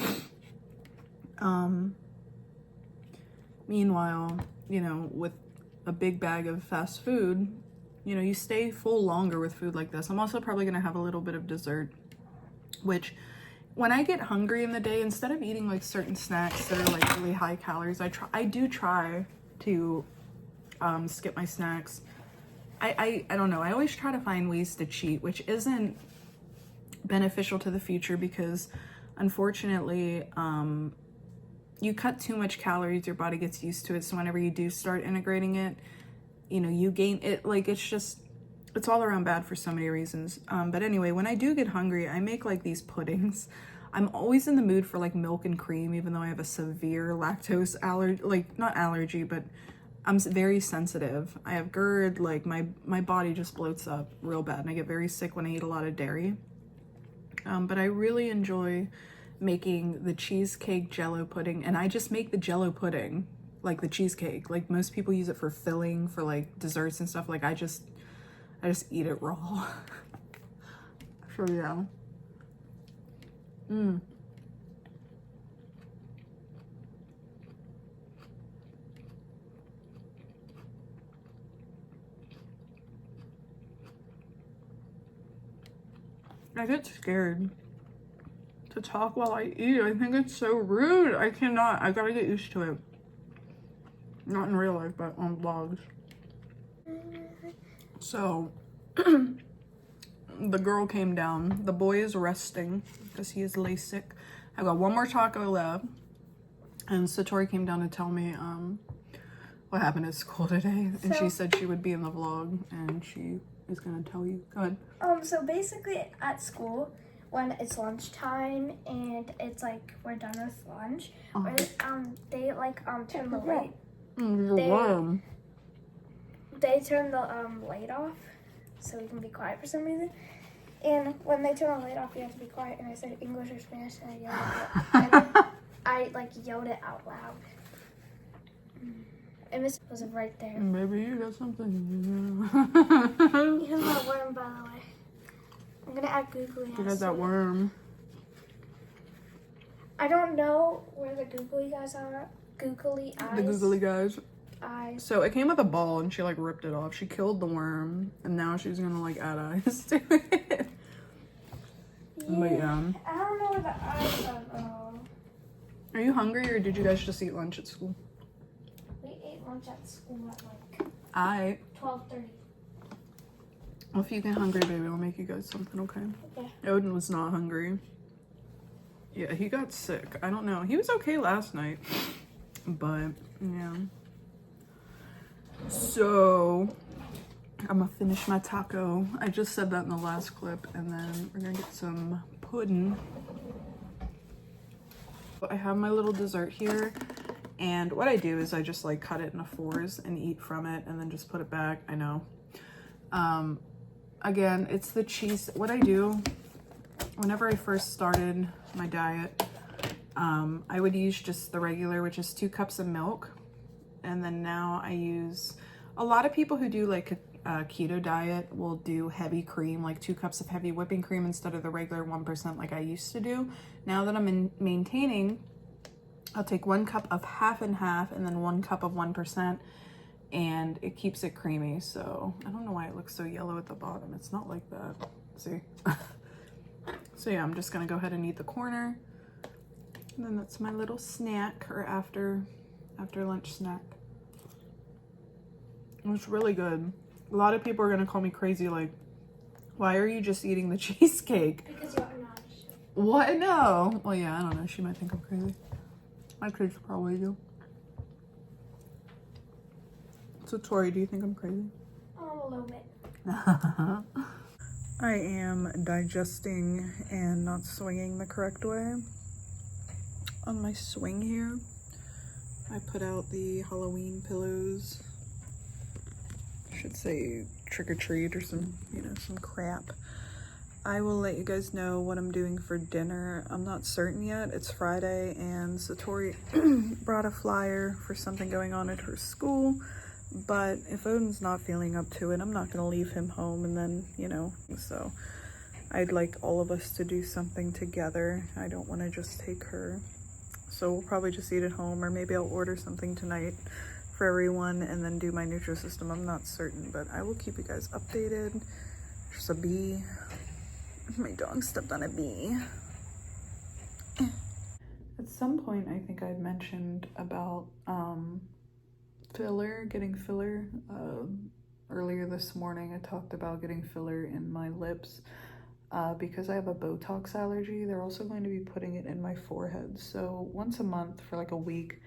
Meanwhile, you know, with a big bag of fast food, you know, you stay full longer with food like this. I'm also probably gonna have a little bit of dessert, which when I get hungry in the day, instead of eating like certain snacks that are like really high calories, I do try to skip my snacks. I don't know, I always try to find ways to cheat, which isn't beneficial to the future because unfortunately you cut too much calories, your body gets used to it, so whenever you do start integrating it, you know, you gain it. Like it's all around bad for so many reasons. But anyway, when I do get hungry, I make like these puddings. I'm always in the mood for like milk and cream, even though I have a severe lactose allergy, like not allergy, but I'm very sensitive. I have GERD, like my body just bloats up real bad and I get very sick when I eat a lot of dairy. But I really enjoy making the cheesecake jello pudding, and I just make the jello pudding like the cheesecake. Like most people use it for filling for like desserts and stuff. Like I just eat it raw. So yeah. I get scared to talk while I eat. I think it's so rude. I gotta get used to it. Not in real life, but on vlogs. So, the girl came down. The boy is resting because he is LASIK. I got one more taco left. And Satori came down to tell me what happened at school today. And she said she would be in the vlog and she is gonna tell you. Go ahead. So basically at school, when it's lunchtime and it's like we're done with lunch, they like turn the light. They turn the light off so we can be quiet for some reason. And when they turn the light off, we have to be quiet. And I said English or Spanish, and I yelled it. And I like yelled it out loud. And Miss was right there. Maybe you got something. Here's my worm, by the way. I'm gonna add googly eyes. You got that worm. I don't know where the googly eyes are. Googly eyes. The googly guys. Eyes. So it came with a ball and she like ripped it off. She killed the worm and now she's gonna like add eyes to it. But yeah. I don't know where the eyes are though. Are you hungry or did you guys just eat lunch at school? We ate lunch at school at like 12:30. Well, if you get hungry, baby, I'll make you guys something, okay? Okay. Odin was not hungry. Yeah, he got sick. I don't know. He was okay last night. But, yeah. So, I'm gonna finish my taco. I just said that in the last clip. And then we're gonna get some pudding. I have my little dessert here. And what I do is I just like cut it into fours and eat from it. And then just put it back. I know. Again, it's the cheese. What I do, whenever I first started my diet, I would use just the regular, which is 2 cups of milk. And then now I use, a lot of people who do like a keto diet will do heavy cream, like 2 cups of heavy whipping cream instead of the regular 1% like I used to do. Now that I'm maintaining, I'll take 1 cup of half and half and then 1 cup of 1%. And it keeps it creamy. So I don't know why it looks so yellow at the bottom. It's not like that. See? So yeah, I'm just gonna go ahead and eat the corner. And then that's my little snack, or after lunch snack. It's really good. A lot of people are gonna call me crazy, like, why are you just eating the cheesecake? Because you're not. What? No. Well, yeah, I don't know. She might think I'm crazy. My kids probably do. So Tori, do you think I'm crazy? A little bit. I am digesting and not swinging the correct way. On my swing here, I put out the Halloween pillows. Should say trick or treat or some, you know, some crap. I will let you guys know what I'm doing for dinner. I'm not certain yet. It's Friday and Satori brought a flyer for something going on at her school. But if Odin's not feeling up to it, I'm not going to leave him home and then, you know, so I'd like all of us to do something together. I don't want to just take her. So we'll probably just eat at home, or maybe I'll order something tonight for everyone and then do my Nutrisystem. I'm not certain, but I will keep you guys updated. There's a bee. My dog stepped on a bee. At some point, I think I'd mentioned about getting filler. Earlier this morning, I talked about getting filler in my lips because I have a Botox allergy. They're also going to be putting it in my forehead. So once a month for like a week,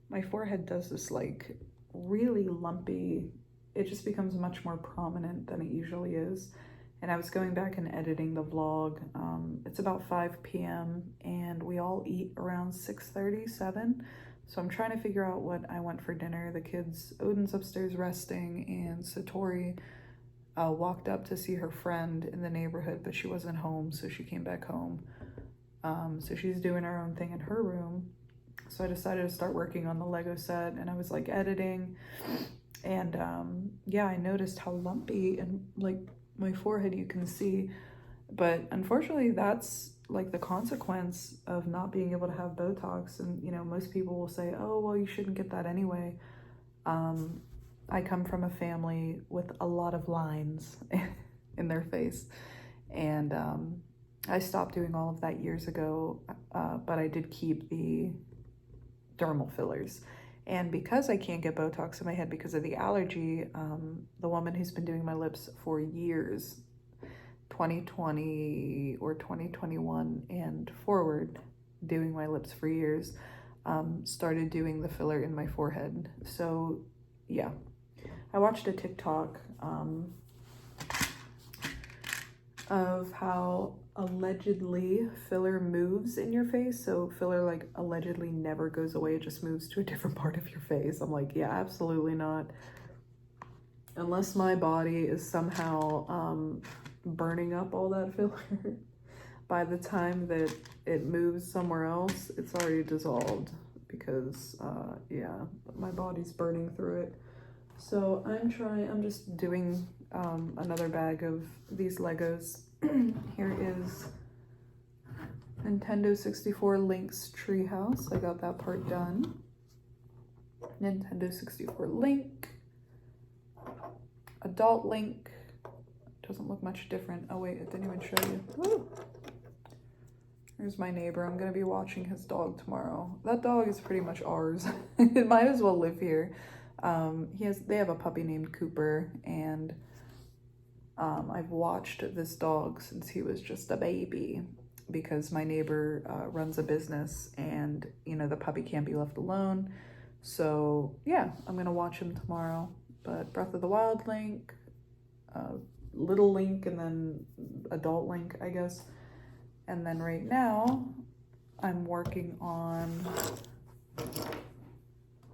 my forehead does this like really lumpy, it just becomes much more prominent than it usually is. And I was going back and editing the vlog. It's about 5 p.m. and we all eat around 6:30, 7. So I'm trying to figure out what I want for dinner. The kids, Odin's upstairs resting, and Satori walked up to see her friend in the neighborhood, but she wasn't home, so she came back home. So she's doing her own thing in her room. So I decided to start working on the Lego set, and I was like editing, and yeah, I noticed how lumpy and like my forehead you can see, but unfortunately that's like the consequence of not being able to have Botox. And you know, most people will say, oh well, you shouldn't get that anyway. I come from a family with a lot of lines in their face, and I stopped doing all of that years ago, but I did keep the dermal fillers. And because I can't get Botox in my head because of the allergy, the woman who's been doing my lips for years, 2020 or 2021 and forward, doing my lips for years, started doing the filler in my forehead. So yeah, I watched a TikTok of how allegedly filler moves in your face. So filler like allegedly never goes away, it just moves to a different part of your face. I'm like, yeah, absolutely not. Unless my body is somehow burning up all that filler, by the time that it moves somewhere else, it's already dissolved because yeah, my body's burning through it. So I'm just doing another bag of these Legos. Here is Nintendo 64 Link's Treehouse. I got that part done. Nintendo 64 Link. Adult Link. Doesn't look much different. Oh wait, it didn't even show you. Woo! Here's my neighbor. I'm gonna be watching his dog tomorrow. That dog is pretty much ours. It might as well live here. They have a puppy named Cooper, and I've watched this dog since he was just a baby because my neighbor runs a business, and you know, the puppy can't be left alone. So yeah, I'm gonna watch him tomorrow. But Breath of the Wild Link, Little Link, and then Adult Link, I guess. And then right now I'm working on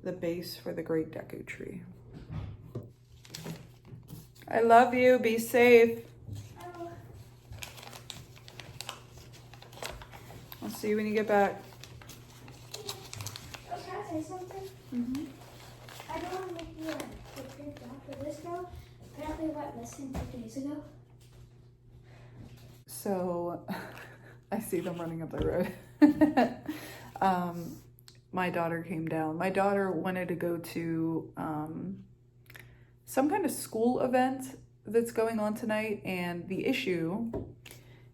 the base for the Great Deku Tree. I love you. Be safe. I'll see you when you get back. Oh, can I say something? Mm-hmm. I don't want to make you a good doctor. This girl apparently went missing 2 days ago. So I see them running up the road. My daughter came down. My daughter wanted to go to some kind of school event that's going on tonight, and the issue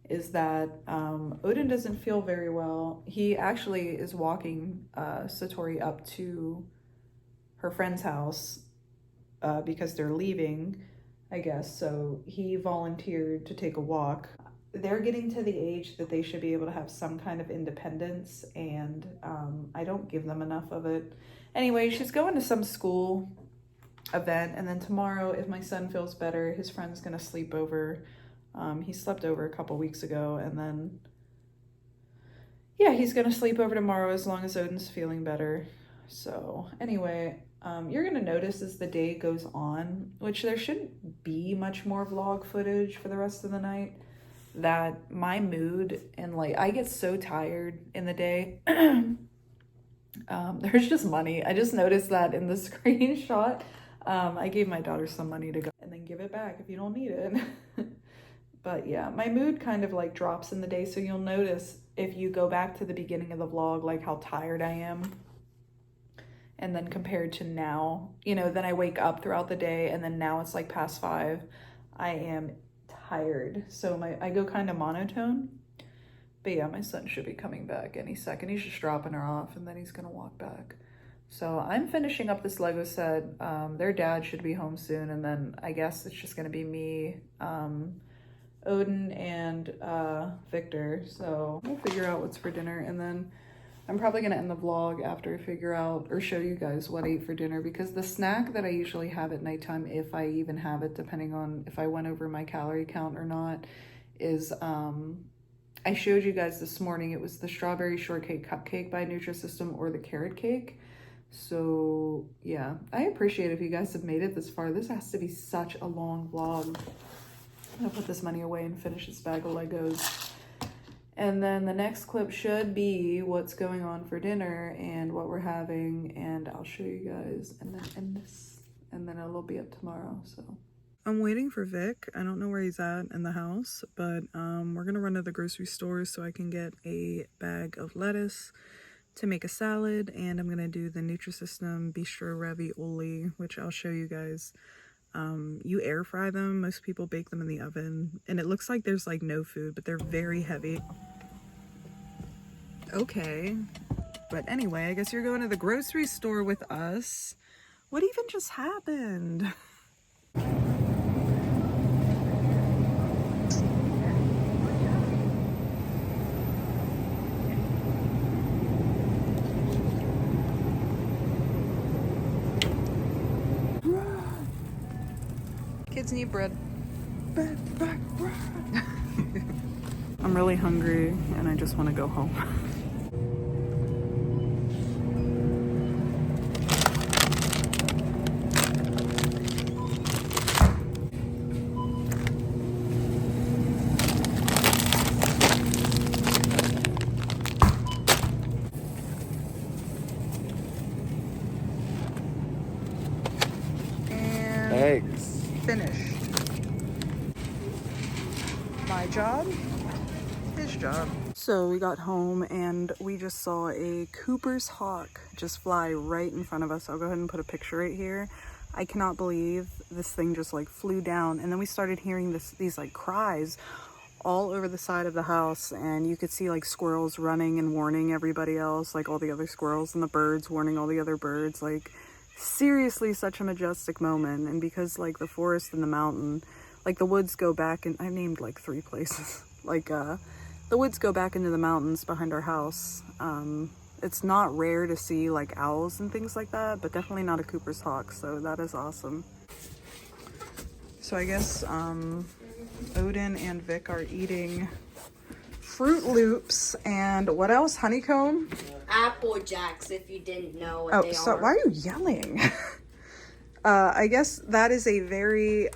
is that Odin doesn't feel very well. He actually is walking Satori up to her friend's house because they're leaving, I guess. So he volunteered to take a walk. They're getting to the age that they should be able to have some kind of independence, and I don't give them enough of it. Anyway, she's going to some school event, and then tomorrow, if my son feels better, his friend's gonna sleep over. He slept over a couple weeks ago, and then yeah, he's gonna sleep over tomorrow as long as Odin's feeling better. So anyway, you're gonna notice as the day goes on, which there shouldn't be much more vlog footage for the rest of the night, that my mood and like I get so tired in the day. There's just money. I just noticed that in the screenshot. I gave my daughter some money to go and then give it back if you don't need it. But yeah, my mood kind of like drops in the day, so you'll notice if you go back to the beginning of the vlog like how tired I am. And then compared to now, you know, then I wake up throughout the day and then now it's like past 5. I am tired. So I go kind of monotone. But yeah, my son should be coming back any second. He's just dropping her off and then he's gonna walk back. So I'm finishing up this Lego set. Their dad should be home soon, and then I guess it's just gonna be me, Odin, and Victor. So we'll figure out what's for dinner, and then I'm probably gonna end the vlog after I figure out or show you guys what I ate for dinner, because the snack that I usually have at nighttime, if I even have it, depending on if I went over my calorie count or not, is I showed you guys this morning. It was the strawberry shortcake cupcake by Nutrisystem or the carrot cake. So yeah, I appreciate if you guys have made it this far. This has to be such a long vlog. I'm gonna put this money away and finish this bag of Legos. And then the next clip should be what's going on for dinner and what we're having, and I'll show you guys and then end this, and then it'll be up tomorrow. So I'm waiting for Vic. I don't know where he's at in the house, but we're gonna run to the grocery store so I can get a bag of lettuce to make a salad, and I'm gonna do the Nutrisystem bistro ravioli, which I'll show you guys. You air fry them. Most people bake them in the oven, and it looks like there's like no food, but they're very heavy. Okay, but anyway, I guess you're going to the grocery store with us. What even just happened? Kids need bread. Bread. I'm really hungry and I just want to go home. And Eggs. finished. My job, his job. So we got home and we just saw a Cooper's hawk just fly right in front of us. I'll go ahead and put a picture right here. I cannot believe this thing just like flew down, and then we started hearing these like cries all over the side of the house, and you could see like squirrels running and warning everybody else, like all the other squirrels, and the birds warning all the other birds. Like seriously, such a majestic moment. And because like the forest and the mountain, like the woods go back, and I named like 3 places, like the woods go back into the mountains behind our house. It's not rare to see like owls and things like that, but definitely not a Cooper's hawk, so that is awesome. So I guess Odin and Vic are eating Fruit Loops and what else? Honeycomb? Apple Jacks, if you didn't know what Oh, they so are. why are you yelling? I guess that is a very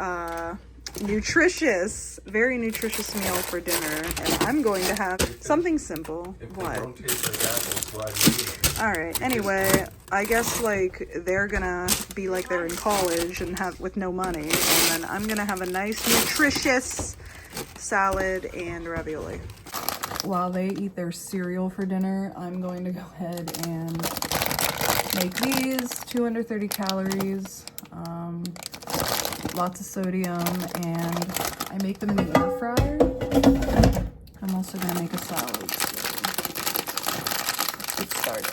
very nutritious meal for dinner, and I'm going to have something simple. If What? they don't taste like apples, why do you eat them? All right. Anyway, I guess like they're gonna be like they're in college and have with no money, and then I'm gonna have a nice nutritious salad and ravioli. While they eat their cereal for dinner, I'm going to go ahead and make these 230 calories, lots of sodium, and I make them in the air fryer. I'm also gonna make a salad. So let's get started.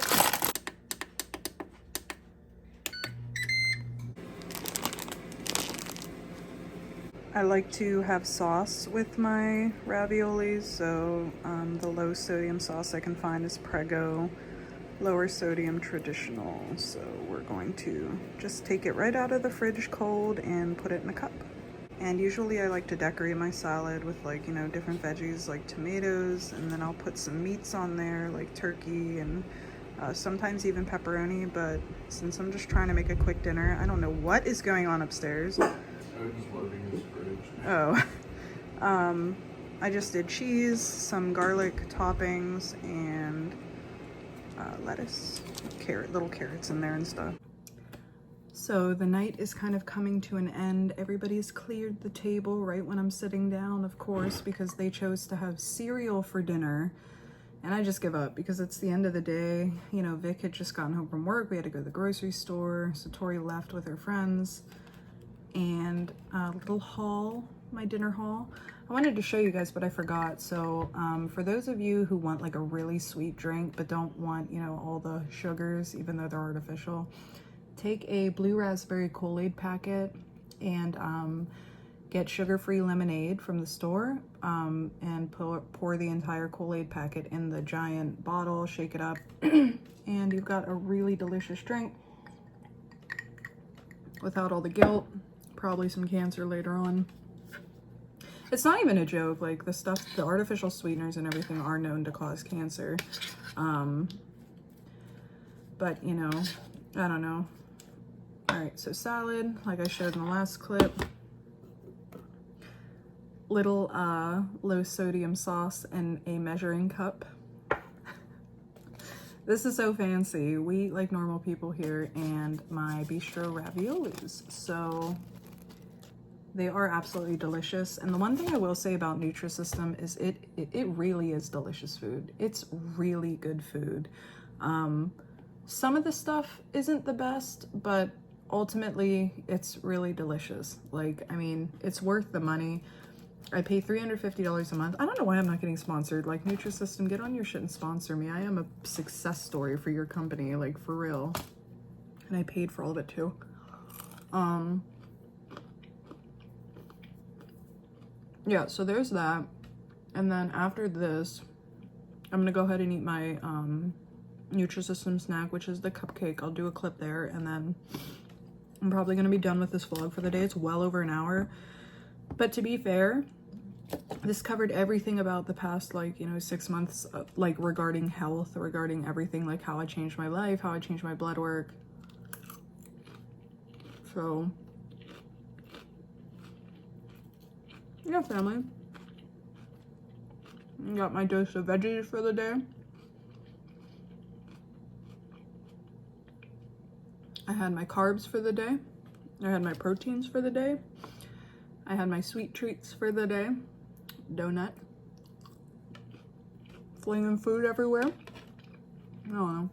I like to have sauce with my raviolis, so the low sodium sauce I can find is Prego, lower sodium traditional. So we're going to just take it right out of the fridge cold and put it in a cup. And usually I like to decorate my salad with like, you know, different veggies like tomatoes, and then I'll put some meats on there like turkey and sometimes even pepperoni, but since I'm just trying to make a quick dinner, I don't know what is going on upstairs. Odin's loading his fridge. Oh. I just did cheese, some garlic toppings, and lettuce, little carrots in there and stuff. So the night is kind of coming to an end. Everybody's cleared the table right when I'm sitting down, of course, because they chose to have cereal for dinner. And I just give up because it's the end of the day. You know, Vic had just gotten home from work. We had to go to the grocery store. Satori left with her friends. And a little haul, my dinner haul. I wanted to show you guys, but I forgot. So for those of you who want like a really sweet drink, but don't want, you know, all the sugars, even though they're artificial, take a blue raspberry Kool-Aid packet and get sugar-free lemonade from the store and pour the entire Kool-Aid packet in the giant bottle, shake it up, and you've got a really delicious drink without all the guilt, probably some cancer later on. It's not even a joke, like the stuff, the artificial sweeteners and everything are known to cause cancer. But you know, I don't know. All right, so salad, like I showed in the last clip. Little low sodium sauce and a measuring cup. This is so fancy. We eat like normal people here, and my bistro raviolis. So they are absolutely delicious. And the one thing I will say about Nutrisystem is it really is delicious food. It's really good food. Some of the stuff isn't the best, but ultimately it's really delicious. Like, I mean, it's worth the money. I pay $350 a month. I don't know why I'm not getting sponsored. Like, Nutrisystem, get on your shit and sponsor me. I am a success story for your company, like, for real. And I paid for all of it too. Yeah, so there's that. And then after this, I'm gonna go ahead and eat my Nutrisystem snack, which is the cupcake. I'll do a clip there, and then I'm probably gonna be done with this vlog for the day. It's well over an hour. But to be fair, this covered everything about the past, like, you know, 6 months, like regarding health, regarding everything, like how I changed my life, how I changed my blood work. So yeah, family. Got my dose of veggies for the day. I had my carbs for the day. I had my proteins for the day. I had my sweet treats for the day. Donut. Flinging food everywhere. I don't know.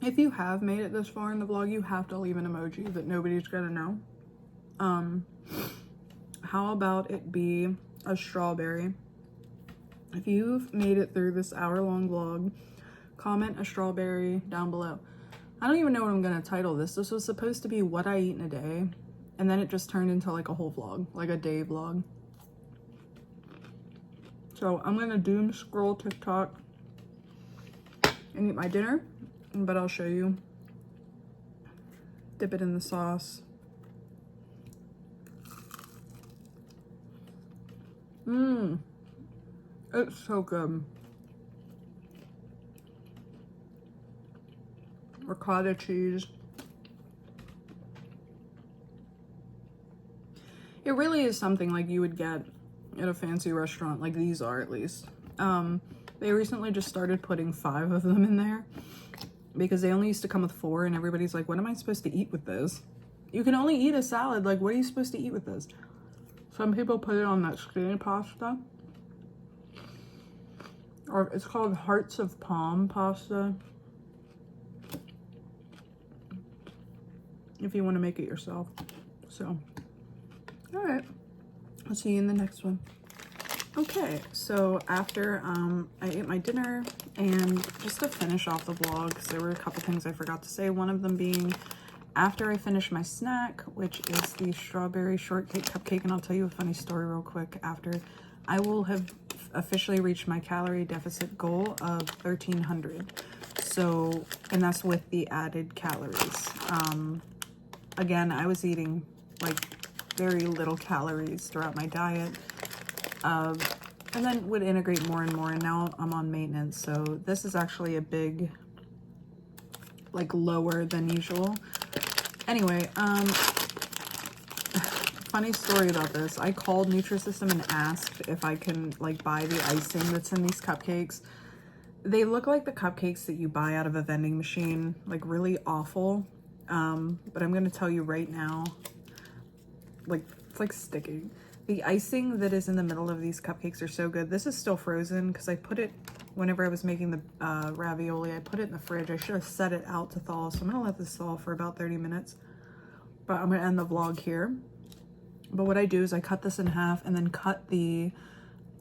If you have made it this far in the vlog, you have to leave an emoji that nobody's gonna know. How about it be a strawberry? If you've made it through this hour-long vlog, comment a strawberry down below. I don't even know what I'm gonna title this. This was supposed to be what I eat in a day, and then it just turned into like a whole vlog, like a day vlog. So I'm gonna doom scroll TikTok and eat my dinner, but I'll show you. Dip it in the sauce. It's so good. Ricotta cheese. It really is something like you would get at a fancy restaurant, like these are at least. They recently just started putting 5 of them in there because they only used to come with 4, and everybody's like, what am I supposed to eat with this? You can only eat a salad. Like, what are you supposed to eat with this? Some people put it on that skinny pasta. Or it's called Hearts of Palm pasta. If you want to make it yourself. So, all right. I'll see you in the next one. Okay, so after I ate my dinner, and just to finish off the vlog, because there were a couple things I forgot to say, one of them being after I finished my snack, which is the strawberry shortcake cupcake, and I'll tell you a funny story real quick after, I will have officially reached my calorie deficit goal of 1,300. So, and that's with the added calories. Again, I was eating like very little calories throughout my diet. And then would integrate more and more, and now I'm on maintenance, so this is actually a big, like, lower than usual. Anyway, funny story about this. I called Nutrisystem and asked if I can, like, buy the icing that's in these cupcakes. They look like the cupcakes that you buy out of a vending machine, like, really awful. But I'm gonna tell you right now, like, it's like sticking. The icing that is in the middle of these cupcakes are so good. This is still frozen because I put it, whenever I was making the ravioli, I put it in the fridge. I should have set it out to thaw. So I'm gonna let this thaw for about 30 minutes. But I'm gonna end the vlog here. But what I do is I cut this in half and then cut the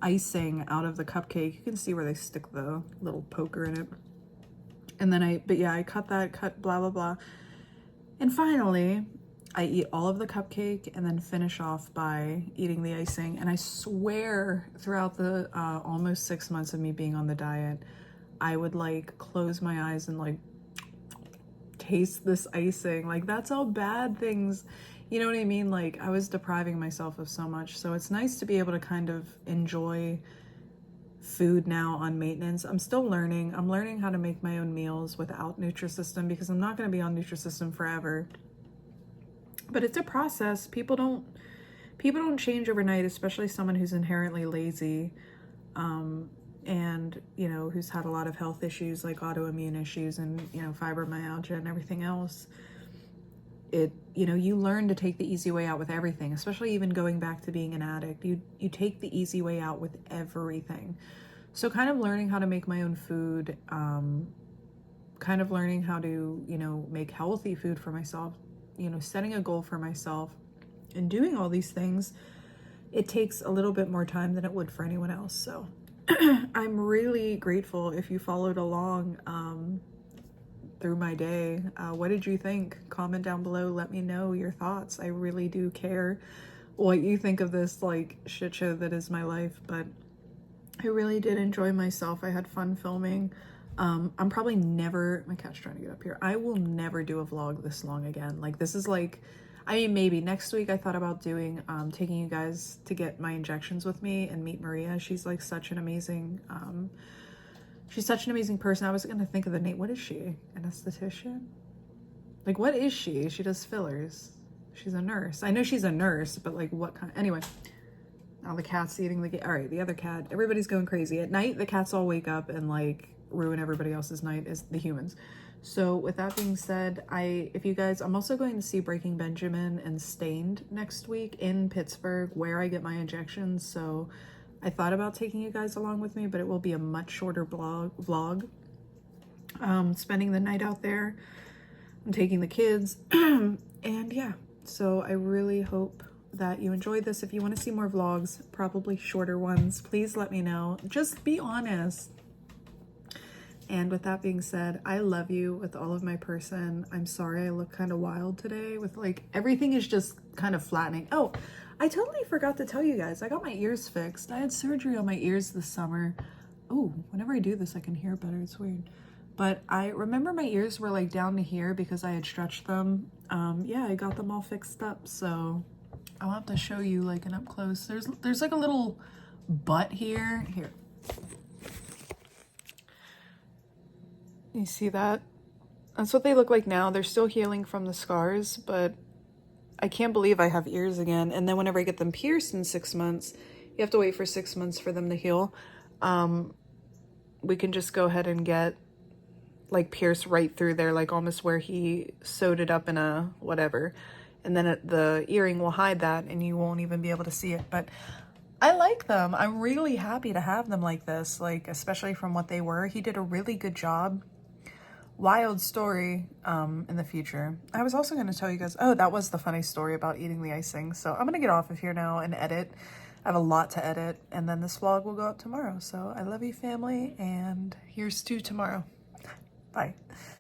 icing out of the cupcake. You can see where they stick the little poker in it. And then I cut that, cut blah, blah, blah. And finally, I eat all of the cupcake and then finish off by eating the icing. And I swear throughout the almost 6 months of me being on the diet, I would like close my eyes and like taste this icing. Like that's how bad things, you know what I mean? Like I was depriving myself of so much. So it's nice to be able to kind of enjoy food now on maintenance. I'm still learning. I'm learning how to make my own meals without Nutrisystem because I'm not going to be on Nutrisystem forever. But it's a process. People don't change overnight, especially someone who's inherently lazy, and you know, who's had a lot of health issues like autoimmune issues and, you know, fibromyalgia and everything else. You know, you learn to take the easy way out with everything, especially even going back to being an addict. You take the easy way out with everything. So kind of learning how to make my own food, kind of learning how to, you know, make healthy food for myself, you know, setting a goal for myself and doing all these things, it takes a little bit more time than it would for anyone else. So I'm really grateful if you followed along through my day. What did you think? Comment down below. Let me know your thoughts. I really do care what you think of this like shit show that is my life, but I really did enjoy myself. I had fun filming. I'm probably never, my cat's trying to get up here. I will never do a vlog this long again. Like this is like, I mean, maybe next week I thought about doing, taking you guys to get my injections with me and meet Maria. She's like such an amazing, person. I was going to think of the name. What is she? An esthetician? Like, what is she? She does fillers. She's a nurse. I know she's a nurse, but like what kind? Anyway, now the cat's eating all right, the other cat, everybody's going crazy. At night, the cats all wake up and like ruin everybody else's night is the humans. So with that being said, if you guys, I'm also going to see Breaking Benjamin and Stained next week in Pittsburgh where I get my injections. So I thought about taking you guys along with me, but it will be a much shorter vlog. Spending the night out there. I'm taking the kids and yeah, so I really hope that you enjoyed this. If you want to see more vlogs, probably shorter ones, please let me know. Just be honest. And with that being said, I love you with all of my person. I'm sorry I look kind of wild today with like, everything is just kind of flattening. Oh, I totally forgot to tell you guys, I got my ears fixed. I had surgery on my ears this summer. Oh, whenever I do this, I can hear better. It's weird. But I remember my ears were like down to here because I had stretched them. Yeah, I got them all fixed up. So I'll have to show you like an up close. There's like a little butt here. Here. You see that? That's what they look like now. They're still healing from the scars, but I can't believe I have ears again. And then whenever I get them pierced in 6 months, you have to wait for 6 months for them to heal. We can just go ahead and get like pierced right through there, like almost where he sewed it up in a whatever. And then the earring will hide that and you won't even be able to see it. But I like them. I'm really happy to have them like this, like especially from what they were. He did a really good job. Wild story in the future. I was also going to tell you guys, oh, that was the funny story about eating the icing. So I'm going to get off of here now and edit. I have a lot to edit and then this vlog will go up tomorrow. So I love you, family, and here's to tomorrow. Bye.